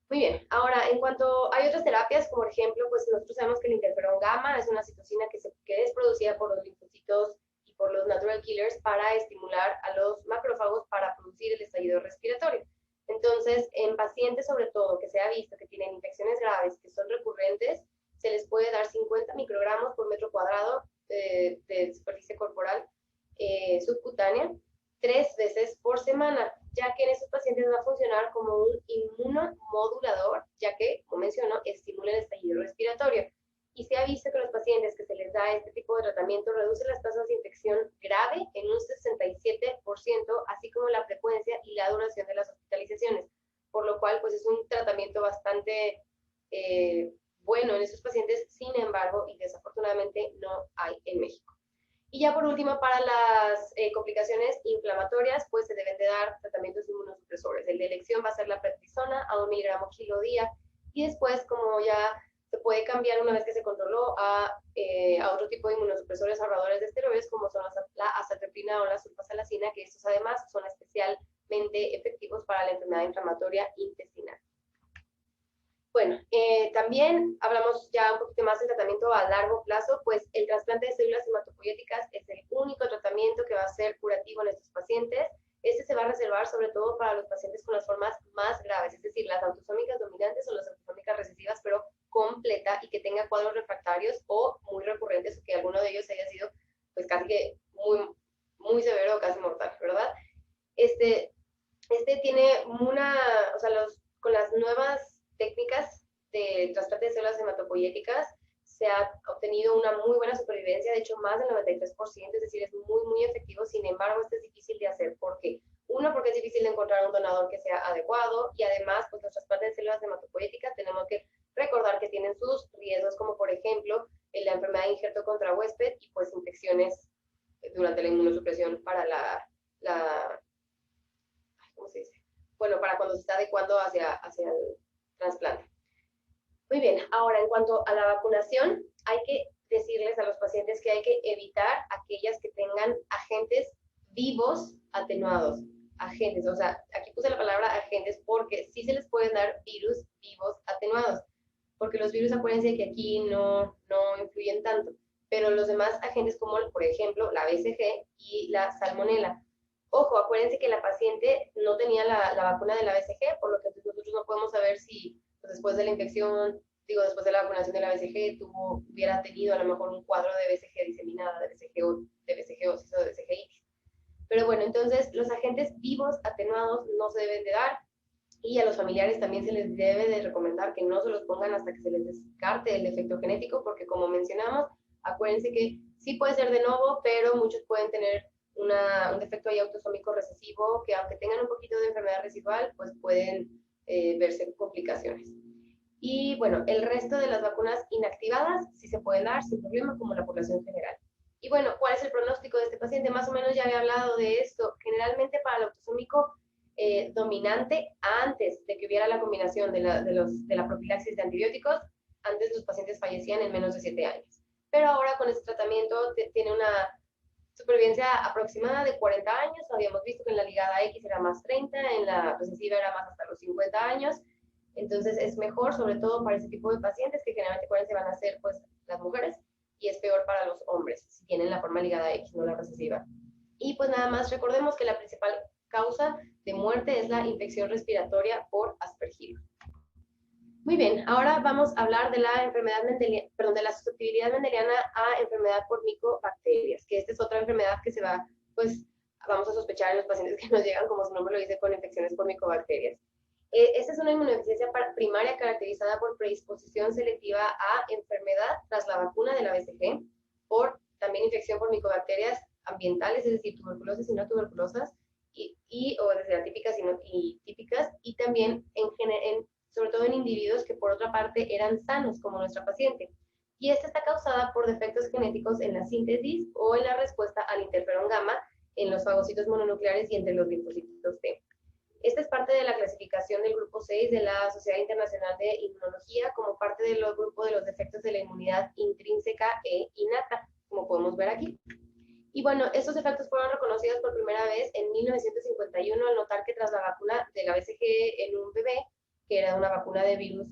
Muy bien, ahora en cuanto hay otras terapias, como por ejemplo, pues nosotros sabemos que el interferón gamma es una citocina que es producida por los linfocitos y por los natural killers para estimular a los macrófagos para producir el estallido respiratorio. Entonces, en pacientes sobre todo que se ha visto que tienen infecciones graves, que son recurrentes, se les puede dar 50 microgramos por metro cuadrado de superficie corporal subcutánea 3 veces por semana, ya que en estos pacientes va a funcionar como un inmunomodulador, ya que, como menciono, estimula el estallido respiratorio. Y se ha visto que los pacientes que se les da este tipo de tratamiento reduce las tasas de infección grave en un 67%, así como la frecuencia y la duración de las hospitalizaciones, por lo cual pues es un tratamiento bastante bueno en estos pacientes, sin embargo, y desafortunadamente no hay en México. Y ya por último, para las complicaciones inflamatorias, pues se deben de dar tratamientos inmunosupresores. El de elección va a ser la prednisona a 1 miligramo kilo día, y después, como ya se puede cambiar una vez que se controló a otro tipo de inmunosupresores ahorradores de esteroides, como son la azatriptina o la sulfasalacina, que estos además son especialmente efectivos para la enfermedad inflamatoria intestinal. Bueno, también hablamos ya un poquito más del tratamiento a largo plazo, pues el trasplante de células hematopoyéticas es el único tratamiento que va a ser curativo en estos pacientes. Este se va a reservar sobre todo para los pacientes con las formas más graves, es decir, las autosómicas dominantes o las autosómicas recesivas, pero completa y que tenga cuadros refractarios o muy recurrentes, o que alguno de ellos haya sido pues casi que muy severo o casi mortal, ¿verdad? Este tiene con las nuevas técnicas de trasplante de células hematopoyéticas se ha obtenido una muy buena supervivencia, de hecho más del 93%, es decir, es muy efectivo. Sin embargo, esto es difícil de hacer. ¿Por qué? Uno, porque es difícil de encontrar un donador que sea adecuado, y además, pues los trasplantes de células hematopoyéticas tenemos que recordar que tienen sus riesgos, como por ejemplo la enfermedad de injerto contra huésped y pues infecciones durante la inmunosupresión para ¿cómo se dice? Bueno, para cuando se está adecuando hacia el trasplante. Muy bien, ahora en cuanto a la vacunación, hay que decirles a los pacientes que hay que evitar aquellas que tengan agentes vivos atenuados. Agentes, o sea, aquí puse la palabra agentes porque sí se les pueden dar virus vivos atenuados, porque los virus, acuérdense que aquí no influyen tanto, pero los demás agentes como, por ejemplo, la BCG y la salmonela. Ojo, acuérdense que la paciente no tenía la vacuna de la BCG, por lo que nosotros no podemos saber si pues, después de la infección, después de la vacunación de la BCG, hubiera tenido a lo mejor un cuadro de BCG diseminada, de BCG-osis o de BCG-itis. Pero bueno, entonces los agentes vivos atenuados no se deben de dar, y a los familiares también se les debe de recomendar que no se los pongan hasta que se les descarte el defecto genético, porque como mencionamos, acuérdense que sí puede ser de nuevo, pero muchos pueden tener un defecto ahí autosómico recesivo, que aunque tengan un poquito de enfermedad residual, pues pueden verse complicaciones. Y bueno, el resto de las vacunas inactivadas sí se pueden dar sin problema, como la población general. Y bueno, ¿cuál es el pronóstico de este paciente? Más o menos ya había hablado de esto. Generalmente para el autosómico dominante, antes de que hubiera la combinación de la profilaxis de antibióticos, antes los pacientes fallecían en menos de 7 años. Pero ahora con este tratamiento tiene una supervivencia aproximada de 40 años. Habíamos visto que en la ligada X era más 30, en la recesiva era más hasta los 50 años. Entonces es mejor, sobre todo para ese tipo de pacientes, que generalmente se van a ser pues las mujeres, y es peor para los hombres si tienen la forma ligada X, no la recesiva. Y pues nada más recordemos que la principal causa de muerte es la infección respiratoria por aspergillus. Muy bien, ahora vamos a hablar de la enfermedad mendeliana, de la susceptibilidad mendeliana a enfermedad por micobacterias, que esta es otra enfermedad que vamos a sospechar en los pacientes que nos llegan, como su nombre lo dice, con infecciones por micobacterias. Esta es una inmunodeficiencia primaria caracterizada por predisposición selectiva a enfermedad tras la vacuna de la BCG, por también infección por micobacterias ambientales, es decir, tuberculosis y no tuberculosas, o desde atípicas y típicas, y también sobre todo en individuos que por otra parte eran sanos, como nuestra paciente. Y esta está causada por defectos genéticos en la síntesis o en la respuesta al interferón gamma en los fagocitos mononucleares y entre los linfocitos T. Esta es parte de la clasificación del grupo 6 de la Sociedad Internacional de Inmunología como parte del grupo de los defectos de la inmunidad intrínseca e innata, como podemos ver aquí. Y bueno, estos efectos fueron reconocidos por primera vez en 1951 al notar que tras la vacuna de la BCG en un bebé, que era una vacuna de virus,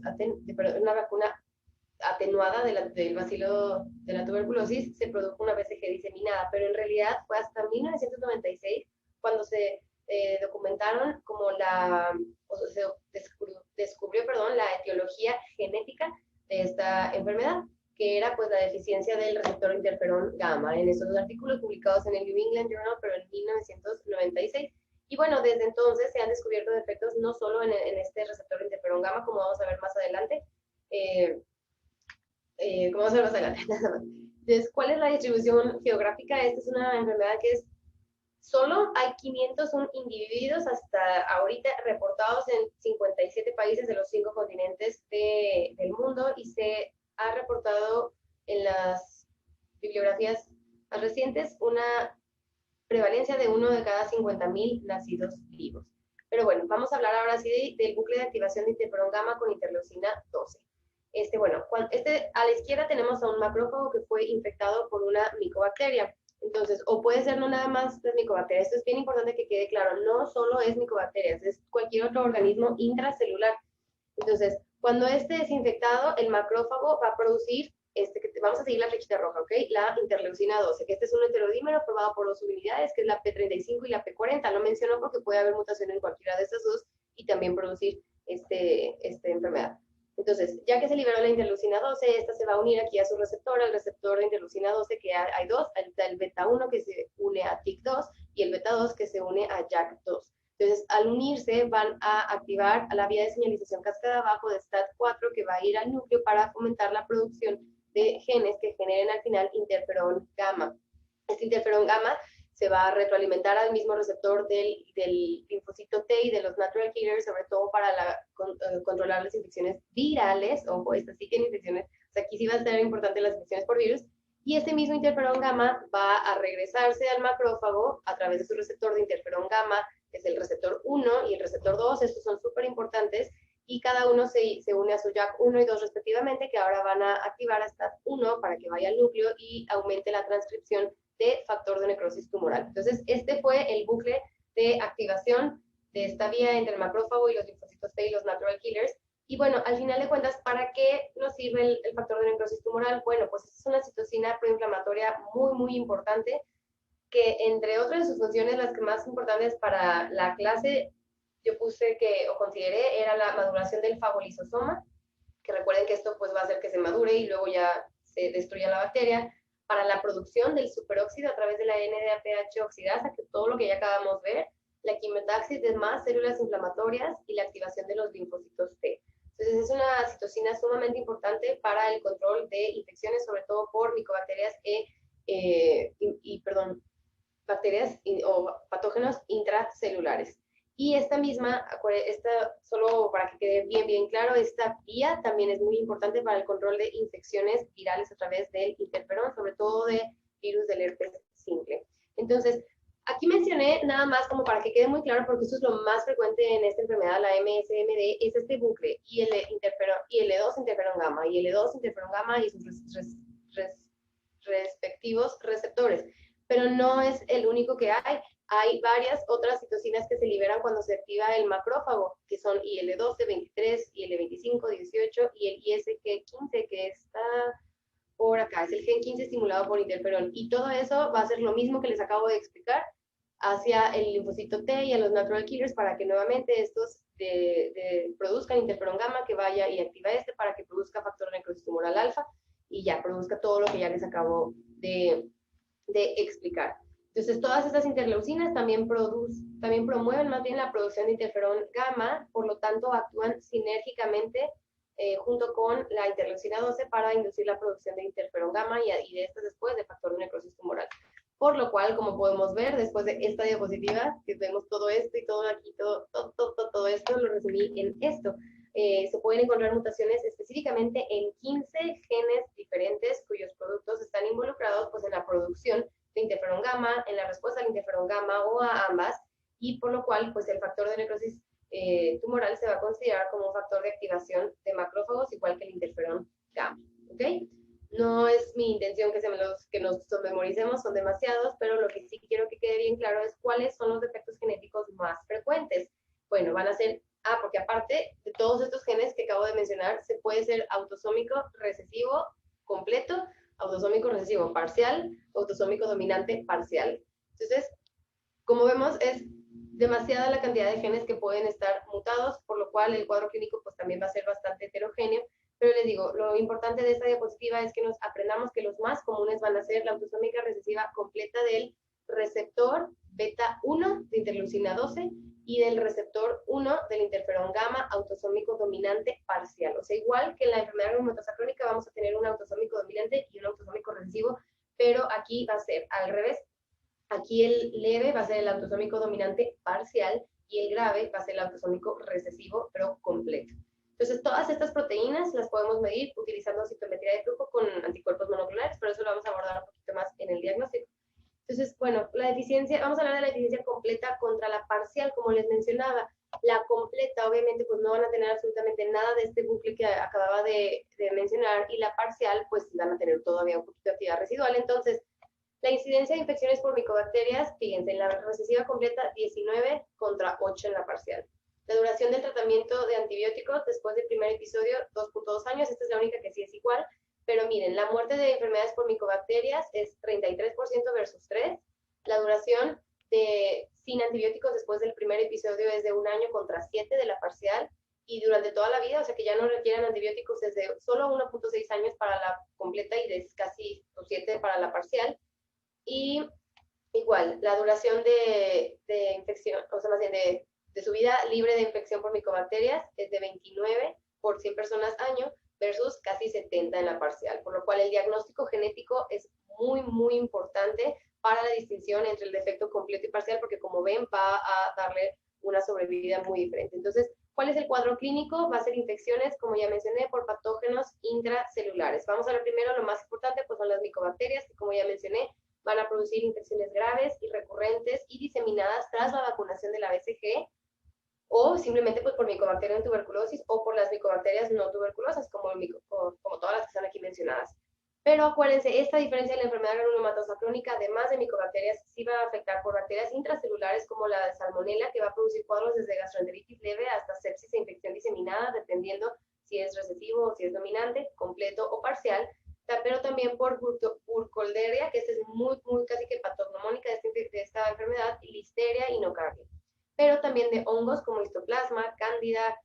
una vacuna atenuada del bacilo de la tuberculosis, se produjo una BCG diseminada, pero en realidad fue hasta 1996 cuando se documentaron como se descubrió, la etiología genética de esta enfermedad, que era pues la deficiencia del receptor interferón gamma, en estos artículos publicados en el New England Journal, pero en 1996. Y bueno, desde entonces se han descubierto defectos no solo en este receptor interferón gamma, como vamos a ver más adelante, como vamos a ver más adelante. Entonces, ¿cuál es la distribución geográfica? Esta es una enfermedad que solo hay 501 individuos hasta ahorita reportados en 57 países de los 5 continentes del mundo, y se ha reportado en las bibliografías más recientes una prevalencia de 1 de cada 50.000 nacidos vivos. Pero bueno, vamos a hablar ahora sí del bucle de activación de interferón gamma con interleucina 12. A la izquierda tenemos a un macrófago que fue infectado por una micobacteria. Entonces, o puede ser no nada más las micobacterias. Esto es bien importante que quede claro. No solo es micobacterias, es cualquier otro organismo intracelular. Entonces, cuando este es infectado, el macrófago va a producir, vamos a seguir la flechita roja, ¿ok? La interleucina 12, que este es un heterodímero formado por dos subunidades, que es la P35 y la P40. Lo menciono porque puede haber mutación en cualquiera de estas dos y también producir esta enfermedad. Entonces, ya que se liberó la interleucina 12, esta se va a unir aquí a su receptor, el receptor de interleucina 12, que hay dos, el beta 1 que se une a TIC2 y el beta 2 que se une a JAK2. Entonces, al unirse, van a activar a la vía de señalización cascada abajo de STAT4, que va a ir al núcleo para fomentar la producción de genes que generen al final interferón gamma. Este interferón gamma se va a retroalimentar al mismo receptor del linfocito T y de los natural killers, sobre todo para controlar las infecciones virales. Ojo, estas sí tienen infecciones, o sea, aquí sí va a ser importante las infecciones por virus. Y este mismo interferón gamma va a regresarse al macrófago a través de su receptor de interferón gamma, que es el receptor 1 y el receptor 2, estos son súper importantes, y cada uno se une a su JAK1 y 2 respectivamente, que ahora van a activar a STAT1 para que vaya al núcleo y aumente la transcripción de factor de necrosis tumoral. Entonces, este fue el bucle de activación de esta vía entre el macrófago y los linfocitos T y los natural killers. Y bueno, al final de cuentas, ¿para qué nos sirve el factor de necrosis tumoral? Bueno, pues es una citocina proinflamatoria muy, muy importante, que entre otras de sus funciones, las que más importantes para la clase, yo puse o consideré, era la maduración del fagolisosoma, que recuerden que esto pues va a hacer que se madure y luego ya se destruya la bacteria, para la producción del superóxido a través de la NADPH oxidasa, que todo lo que ya acabamos de ver, la quimiotaxis de más células inflamatorias y la activación de los linfocitos T. Entonces es una citocina sumamente importante para el control de infecciones, sobre todo por micobacterias bacterias o patógenos intracelulares. Y solo para que quede bien, bien claro, esta vía también es muy importante para el control de infecciones virales a través del interferón, sobre todo de virus del herpes simple. Entonces, aquí mencioné nada más como para que quede muy claro, porque esto es lo más frecuente en esta enfermedad, la MSMD, es este bucle, IL2 interferón gamma, IL2 interferón gamma y sus respectivos receptores. Pero no es el único que hay. Hay varias otras citocinas que se liberan cuando se activa el macrófago, que son IL-12, 23, IL-25, 18 y el ISG15, que está por acá, es el gen 15 estimulado por interferón. Y todo eso va a ser lo mismo que les acabo de explicar hacia el linfocito T y a los natural killers, para que nuevamente estos produzcan interferón gamma, que vaya y activa para que produzca factor de necrosis tumoral alfa y ya produzca todo lo que ya les acabo de explicar. Entonces, todas estas interleucinas también promueven más bien la producción de interferón gamma, por lo tanto, actúan sinérgicamente junto con la interleucina 12 para inducir la producción de interferón gamma y de estas después de factor de necrosis tumoral. Por lo cual, como podemos ver, después de esta diapositiva, que vemos todo esto y todo aquí, todo esto, lo resumí en esto. Se pueden encontrar mutaciones específicamente en 15 genes diferentes cuyos productos están involucrados pues, en la producción de interferón gamma, en la respuesta al interferón gamma o a ambas, y por lo cual pues, el factor de necrosis tumoral se va a considerar como un factor de activación de macrófagos, igual que el interferón gamma. ¿Ok? No es mi intención que nos memoricemos, son demasiados, pero lo que sí quiero que quede bien claro es cuáles son los defectos genéticos más frecuentes. Bueno, van a ser, porque aparte de todos estos genes que acabo de mencionar, se puede ser autosómico recesivo completo, autosómico recesivo parcial, autosómico dominante parcial. Entonces, como vemos, es demasiada la cantidad de genes que pueden estar mutados, por lo cual el cuadro clínico pues también va a ser bastante heterogéneo. Pero les digo, lo importante de esta diapositiva es que nos aprendamos que los más comunes van a ser la autosómica recesiva completa del receptor beta 1 de interleucina 12 y del receptor 1 del interferón gamma autosómico dominante parcial. O sea, igual que en la enfermedad reumatosa crónica vamos a tener un autosómico dominante y un autosómico recesivo, pero aquí va a ser al revés. Aquí el leve va a ser el autosómico dominante parcial y el grave va a ser el autosómico recesivo, pero completo. Entonces, todas estas proteínas las podemos medir utilizando citometría de flujo con anticuerpos monoclonales, pero eso lo vamos a abordar un poquito más en el diagnóstico. Entonces, bueno, la deficiencia, vamos a hablar de la deficiencia completa contra la parcial, como les mencionaba. La completa, obviamente, pues no van a tener absolutamente nada de este bucle que acababa de mencionar, y la parcial, pues van a tener todavía un poquito de actividad residual. Entonces, la incidencia de infecciones por micobacterias, fíjense, en la recesiva completa 19 contra 8 en la parcial. La duración del tratamiento de antibióticos después del primer episodio, 2.2 años, esta es la única que sí es igual, pero miren, la muerte de enfermedades por micobacterias es 33% versus 3, la duración sin antibióticos después del primer episodio es de 1 año contra 7 de la parcial, y durante toda la vida, o sea que ya no requieren antibióticos, es de solo 1.6 años para la completa y de casi 7 para la parcial. Y igual, la duración de infección, o sea, más bien de su vida libre de infección por micobacterias es de 29 por 100 personas año versus casi 70 en la parcial, por lo cual el diagnóstico genético es muy, muy importante para la distinción entre el defecto completo y parcial, porque como ven, va a darle una sobrevida muy diferente. Entonces, ¿cuál es el cuadro clínico? Va a ser infecciones, como ya mencioné, por patógenos intracelulares. Vamos a ver primero lo más importante, pues son las micobacterias, que como ya mencioné, van a producir infecciones graves y recurrentes y diseminadas tras la vacunación de la BCG, o simplemente pues, por micobacteria en tuberculosis o por las micobacterias no tuberculosas, como todas las que están aquí mencionadas. Pero acuérdense, esta diferencia en la enfermedad granulomatosa crónica, además de micobacterias, sí va a afectar por bacterias intracelulares como la de Salmonella, que va a producir cuadros desde gastroenteritis leve hasta sepsis e infección diseminada, dependiendo si es recesivo o si es dominante, completo o parcial, pero también por Burkholderia, que es muy, muy casi que patognomónica de esta enfermedad, y Listeria y nocardia. Pero también de hongos como histoplasma, cándida,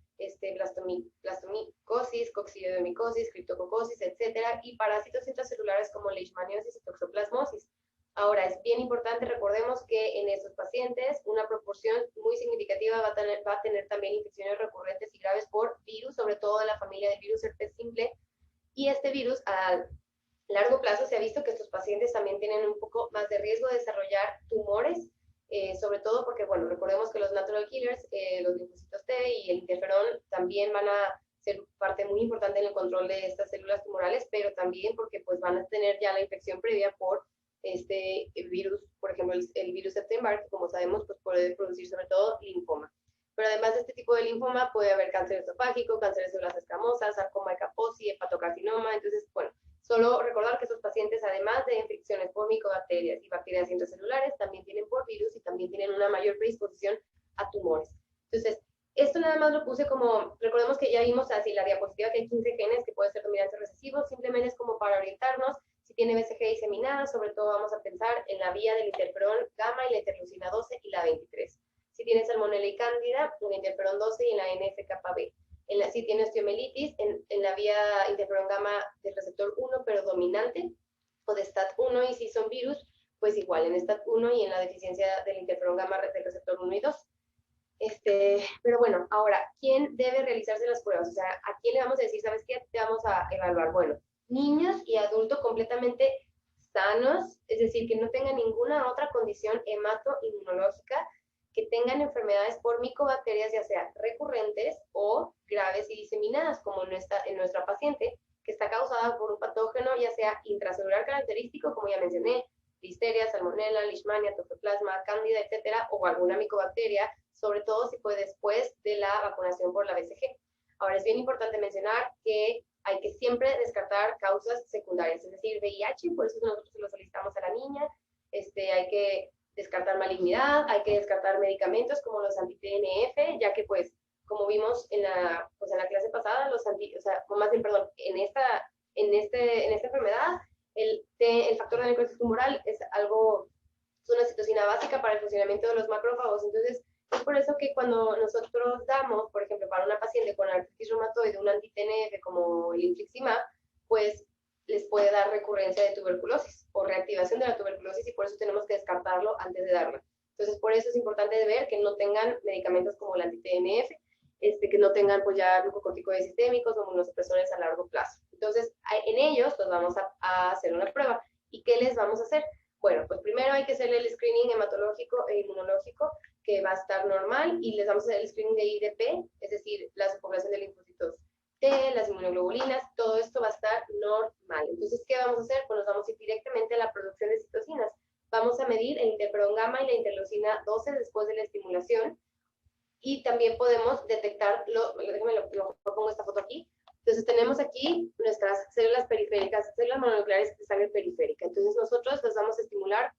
blastomicosis, coccidioidomicosis, criptococosis, etcétera, y parásitos intracelulares como leishmaniosis y toxoplasmosis. Ahora, es bien importante, recordemos que en estos pacientes una proporción muy significativa va a tener también infecciones recurrentes y graves por virus, sobre todo de la familia del virus herpes simple, y este virus a largo plazo se ha visto que estos pacientes también tienen un poco más de riesgo de desarrollar tumores, sobre todo porque, bueno, recordemos que los natural killers, los linfocitos T y el interferón también van a ser parte muy importante en el control de estas células tumorales, pero también porque pues van a tener ya la infección previa por este virus, por ejemplo, el virus Epstein-Barr, que como sabemos pues puede producir sobre todo linfoma. Pero además de este tipo de linfoma puede haber cáncer esofágico, cáncer de células escamosas, sarcoma de Kaposi, hepatocarcinoma. Entonces, bueno, solo recordar que estos pacientes, además de infecciones por micobacterias y bacterias intracelulares, también tienen por virus y también tienen una mayor predisposición a tumores. Entonces, esto nada más lo puse como, recordemos que ya vimos así la diapositiva que hay 15 genes que puede ser dominante recesivo, simplemente es como para orientarnos. Si tiene BCG diseminada, sobre todo vamos a pensar en la vía del interferón gamma y la interleucina 12 y la 23. Si tiene salmonella y cándida, en la interferón 12 y en la NF-κB. Si tiene osteomelitis, en la vía interferón gamma del receptor 1, pero dominante, o de STAT1, y si son virus, pues igual en STAT1 y en la deficiencia del interferón gamma del receptor 1 y 2. Pero bueno, ahora, ¿quién debe realizarse las pruebas? O sea, ¿a quién le vamos a decir, sabes qué, te vamos a evaluar? Bueno, niños y adultos completamente sanos, es decir, que no tengan ninguna otra condición hemato-inmunológica, que tengan enfermedades por micobacterias, ya sea recurrentes o graves y diseminadas, como en nuestra paciente, que está causada por un patógeno, ya sea intracelular característico, como ya mencioné, listeria, salmonella, leishmania, toxoplasma, cándida, etcétera, o alguna micobacteria, sobre todo si fue después de la vacunación por la BCG. Ahora, es bien importante mencionar que hay que siempre descartar causas secundarias, es decir, VIH, por eso nosotros se lo solicitamos a la niña, hay que descartar malignidad, hay que descartar medicamentos como los anti-TNF, ya que pues, como vimos pues en la clase pasada, o sea, más bien, perdón, en esta enfermedad, el factor de necrosis tumoral es una citocina básica para el funcionamiento de los macrófagos. Entonces, es por eso que cuando nosotros damos, por ejemplo, para una paciente con artritis reumatoide, un anti-TNF como el infliximab, pues les puede dar recurrencia de tuberculosis o reactivación de la tuberculosis, y por eso tenemos que descartarlo antes de darlo. Entonces, por eso es importante ver que no tengan medicamentos como el anti-TNF, que no tengan pues ya glucocorticoides sistémicos o inmunosupresores a largo plazo. Entonces, en ellos pues vamos a hacer una prueba. ¿Y qué les vamos a hacer? Bueno, pues primero hay que hacer el screening hematológico e inmunológico, que va a estar normal, y les vamos a hacer el screening de IDP, es decir, la subpoblación de linfocitos T, las inmunoglobulinas, todo esto va a estar normal. Entonces, ¿qué vamos a hacer? Pues nos vamos a ir directamente a la producción de citocinas. Vamos a medir el interferón gamma y la interleucina 12 después de la estimulación, y también podemos detectar, déjame lo pongo esta foto aquí. Entonces tenemos aquí nuestras células periféricas, células mononucleares de sangre periférica. Entonces nosotros las vamos a estimular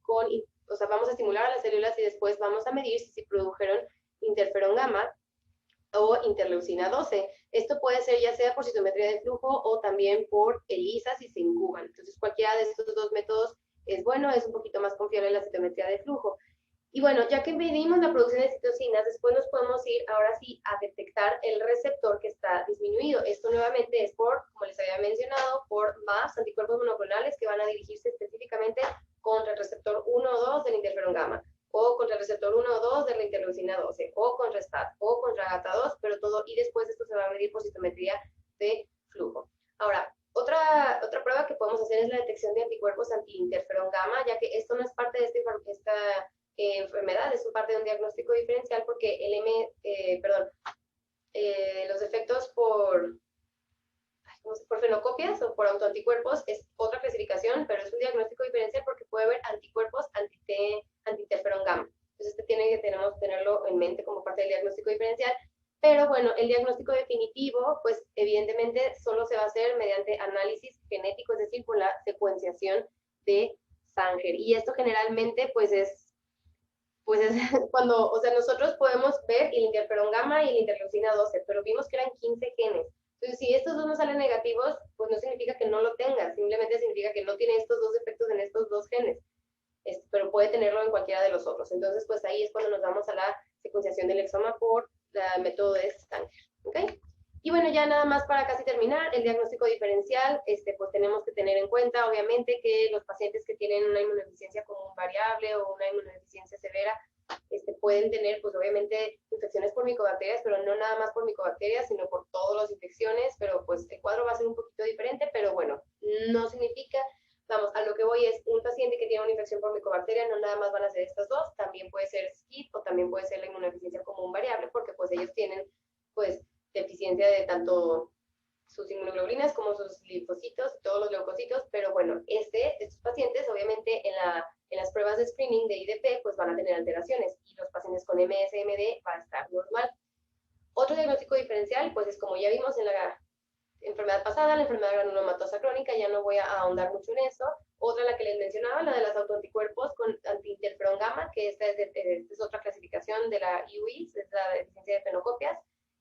vamos a estimular a las células, y después vamos a medir si produjeron interferón gamma o interleucina 12. Esto puede ser ya sea por citometría de flujo o también por ELISA si se incuban. Entonces cualquiera de estos dos métodos es bueno, es un poquito más confiable la citometría de flujo. Y bueno, ya que medimos la producción de citocinas, después nos podemos ir ahora sí a detectar el receptor que está disminuido. Esto nuevamente es como les había mencionado, por MAPS, anticuerpos monoclonales, que van a dirigirse específicamente contra el receptor 1 o 2 del interferón gamma, o contra el receptor 1 o 2 de la interleucina 12, o contra STAT, o contra GATA2, pero todo, y después esto se va a medir por citometría de flujo. Ahora, otra prueba que podemos hacer es la detección de anticuerpos anti-interferón gamma, ya que esto no es parte de esta enfermedad, es parte de un diagnóstico diferencial, porque los efectos por fenocopias o por autoanticuerpos es otra clasificación, pero es un diagnóstico diferencial porque puede haber anticuerpos anti-interferón gamma. Entonces tenemos que tenerlo en mente como parte del diagnóstico diferencial. Pero bueno, el diagnóstico definitivo, pues evidentemente solo se va a hacer mediante análisis genético, es decir, por la secuenciación de Sanger. Y esto generalmente pues es cuando, o sea, nosotros podemos ver el interferón gamma y la interleucina 12, pero vimos que eran 15 genes. Entonces, si estos dos no salen negativos, pues no significa que no lo tenga, simplemente significa que no tiene estos dos efectos en estos dos genes, pero puede tenerlo en cualquiera de los otros. Entonces, pues ahí es cuando nos vamos a la secuenciación del exoma por el método de Sanger, ¿ok? Y bueno, ya nada más para casi terminar, el diagnóstico diferencial, pues tenemos que tener en cuenta, obviamente, que los pacientes que tienen una inmunodeficiencia común variable o una inmunodeficiencia severa, pueden tener, pues obviamente, infecciones por micobacterias, pero no nada más por micobacterias, sino por todas las infecciones, pero pues el cuadro va a ser un poquito diferente, pero bueno, no significa, vamos, a lo que voy es, un paciente que tiene una infección por micobacteria, no nada más van a ser estas dos, también puede ser SCID o también puede ser la inmunodeficiencia común variable, porque pues ellos tienen, pues, deficiencia de tanto sus inmunoglobulinas como sus linfocitos, todos los leucocitos, pero bueno, estos pacientes obviamente en las pruebas de screening de IDP pues van a tener alteraciones, y los pacientes con MSMD va a estar normal. Otro diagnóstico diferencial pues es, como ya vimos en la enfermedad pasada, la enfermedad granulomatosa crónica, ya no voy a ahondar mucho en eso. Otra, la que les mencionaba, la de los autoanticuerpos con antiinterferón gamma, que esta es otra clasificación de la IUI, es la deficiencia de fenocopias.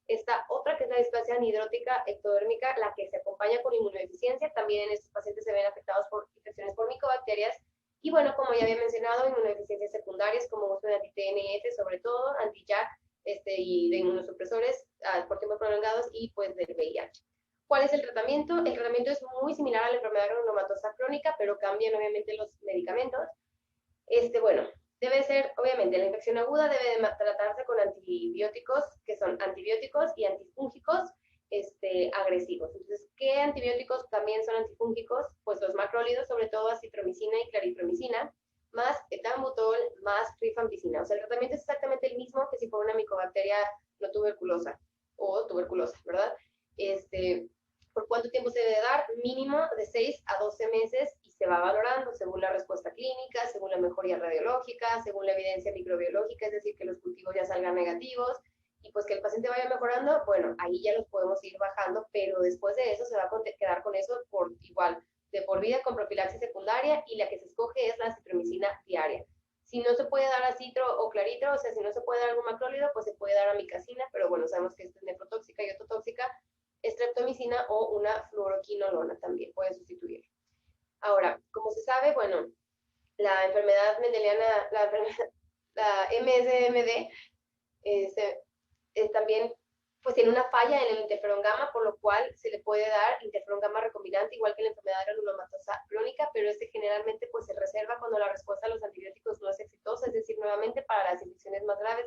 Esta otra, que es la displasia anhidrótica ectodérmica, la que se acompaña con inmunodeficiencia. También en estos pacientes se ven afectados por infecciones por micobacterias. Y bueno, como ya había mencionado, inmunodeficiencias secundarias como uso de anti-TNF, sobre todo, anti-JAK, y de inmunosupresores por tiempos prolongados, y pues del VIH. ¿Cuál es el tratamiento? El tratamiento es muy similar a la enfermedad granulomatosa crónica, pero cambian obviamente los medicamentos. Bueno, Debe ser, obviamente, la infección aguda debe de tratarse con antibióticos, que son antibióticos y antifúngicos agresivos. Entonces, ¿qué antibióticos también son antifúngicos? Pues los macrólidos, sobre todo acitromicina y claritromicina, más etambutol, más rifampicina. O sea, el tratamiento es exactamente el mismo que si fuera una micobacteria no tuberculosa o tuberculosa, ¿verdad? ¿Por cuánto tiempo se debe dar? Mínimo de 6 a 12 meses y se va valorando según la respuesta clínica, según la mejoría radiológica, según la evidencia microbiológica, es decir, que los cultivos ya salgan negativos y pues que el paciente vaya mejorando, bueno, ahí ya los podemos ir bajando, pero después de eso se va a quedar con eso por igual, de por vida con profilaxis secundaria y la que se escoge es la citromicina diaria. Si no se puede dar acitro o claritro, o sea, si no se puede dar algún macrólido, pues se puede dar amicacina, pero bueno, sabemos que esta es nefrotóxica y ototóxica, streptomicina o una fluoroquinolona también puede sustituir. Ahora, como se sabe, bueno, la enfermedad mendeliana, la MSMD, también pues tiene una falla en el interferón gamma, por lo cual se le puede dar interferón gamma recombinante, igual que la enfermedad granulomatosa crónica, pero generalmente pues se reserva cuando la respuesta a los antibióticos no es exitosa, es decir, nuevamente para las infecciones más graves,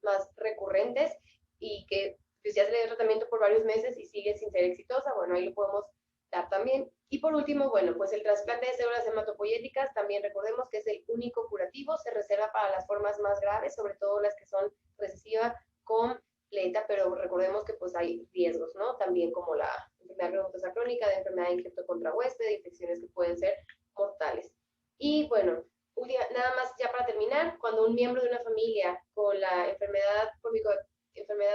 más recurrentes, y que pues, ya se le dio tratamiento por varios meses y sigue sin ser exitosa, bueno, ahí lo podemos dar también. Y por último, bueno, pues el trasplante de células hematopoyéticas, también recordemos que es el único curativo, se reserva para las formas más graves, sobre todo las que son recesivas completa, pero recordemos que pues hay riesgos, ¿no? También como la enfermedad reumatosa crónica, de enfermedad de infecto contra huésped, de infecciones que pueden ser mortales. Y bueno, nada más ya para terminar, cuando un miembro de una familia con la enfermedad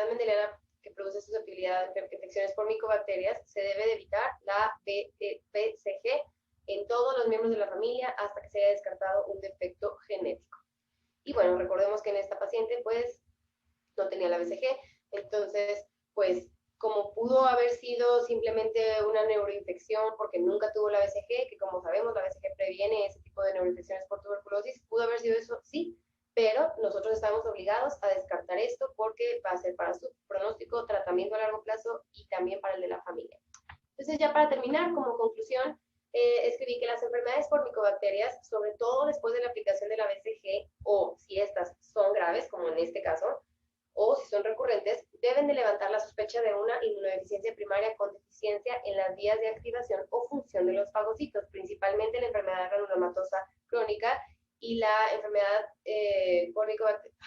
mendeliana que produce susceptibilidad a infecciones por micobacterias, se debe de evitar la BCG en todos los miembros de la familia hasta que se haya descartado un defecto genético. Y bueno, recordemos que en esta paciente pues no tenía la BCG, entonces pues como pudo haber sido simplemente una neuroinfección porque nunca tuvo la BCG, que como sabemos la BCG previene ese tipo de neuroinfecciones por tuberculosis, pudo haber sido eso, sí, pero nosotros estamos obligados a descartar esto porque va a ser para su pronóstico, tratamiento a largo plazo y también para el de la familia. Entonces ya para terminar, como conclusión, escribí que las enfermedades por micobacterias, sobre todo después de la aplicación de la BCG o si estas son graves, como en este caso, o si son recurrentes, deben de levantar la sospecha de una inmunodeficiencia primaria con deficiencia en las vías de activación o función de los fagocitos, principalmente la enfermedad granulomatosa crónica y la enfermedad por micobacterias,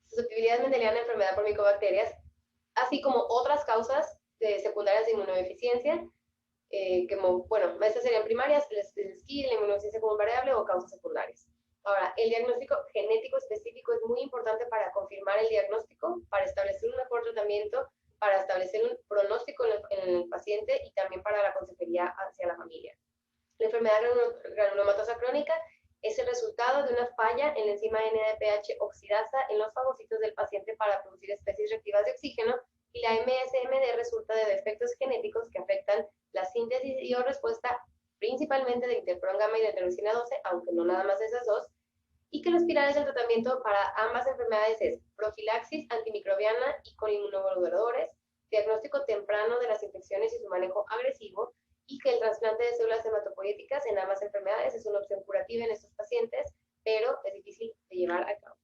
susceptibilidad mendeliana a enfermedad por micobacterias, así como otras causas secundarias de inmunodeficiencia, como, bueno, estas serían primarias, el SCID, la inmunodeficiencia común variable o causas secundarias. Ahora, el diagnóstico genético específico es muy importante para confirmar el diagnóstico, para establecer un mejor tratamiento, para establecer un pronóstico en el paciente y también para la consejería hacia la familia. La enfermedad granulomatosa crónica es el resultado de una falla en la enzima NADPH oxidasa en los fagocitos del paciente para producir especies reactivas de oxígeno, y la MSMD resulta de defectos genéticos que afectan la síntesis y o respuesta principalmente de interferón gamma y de interleucina 12, aunque no nada más de esas dos, y que los pilares del tratamiento para ambas enfermedades es profilaxis antimicrobiana y con inmunomoduladores, diagnóstico temprano de las infecciones y su manejo agresivo, y que el trasplante de células hematopoyéticas en ambas enfermedades es una opción curativa en estos pacientes, pero es difícil de llevar a cabo.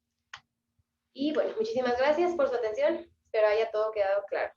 Y bueno, muchísimas gracias por su atención. Espero haya todo quedado claro.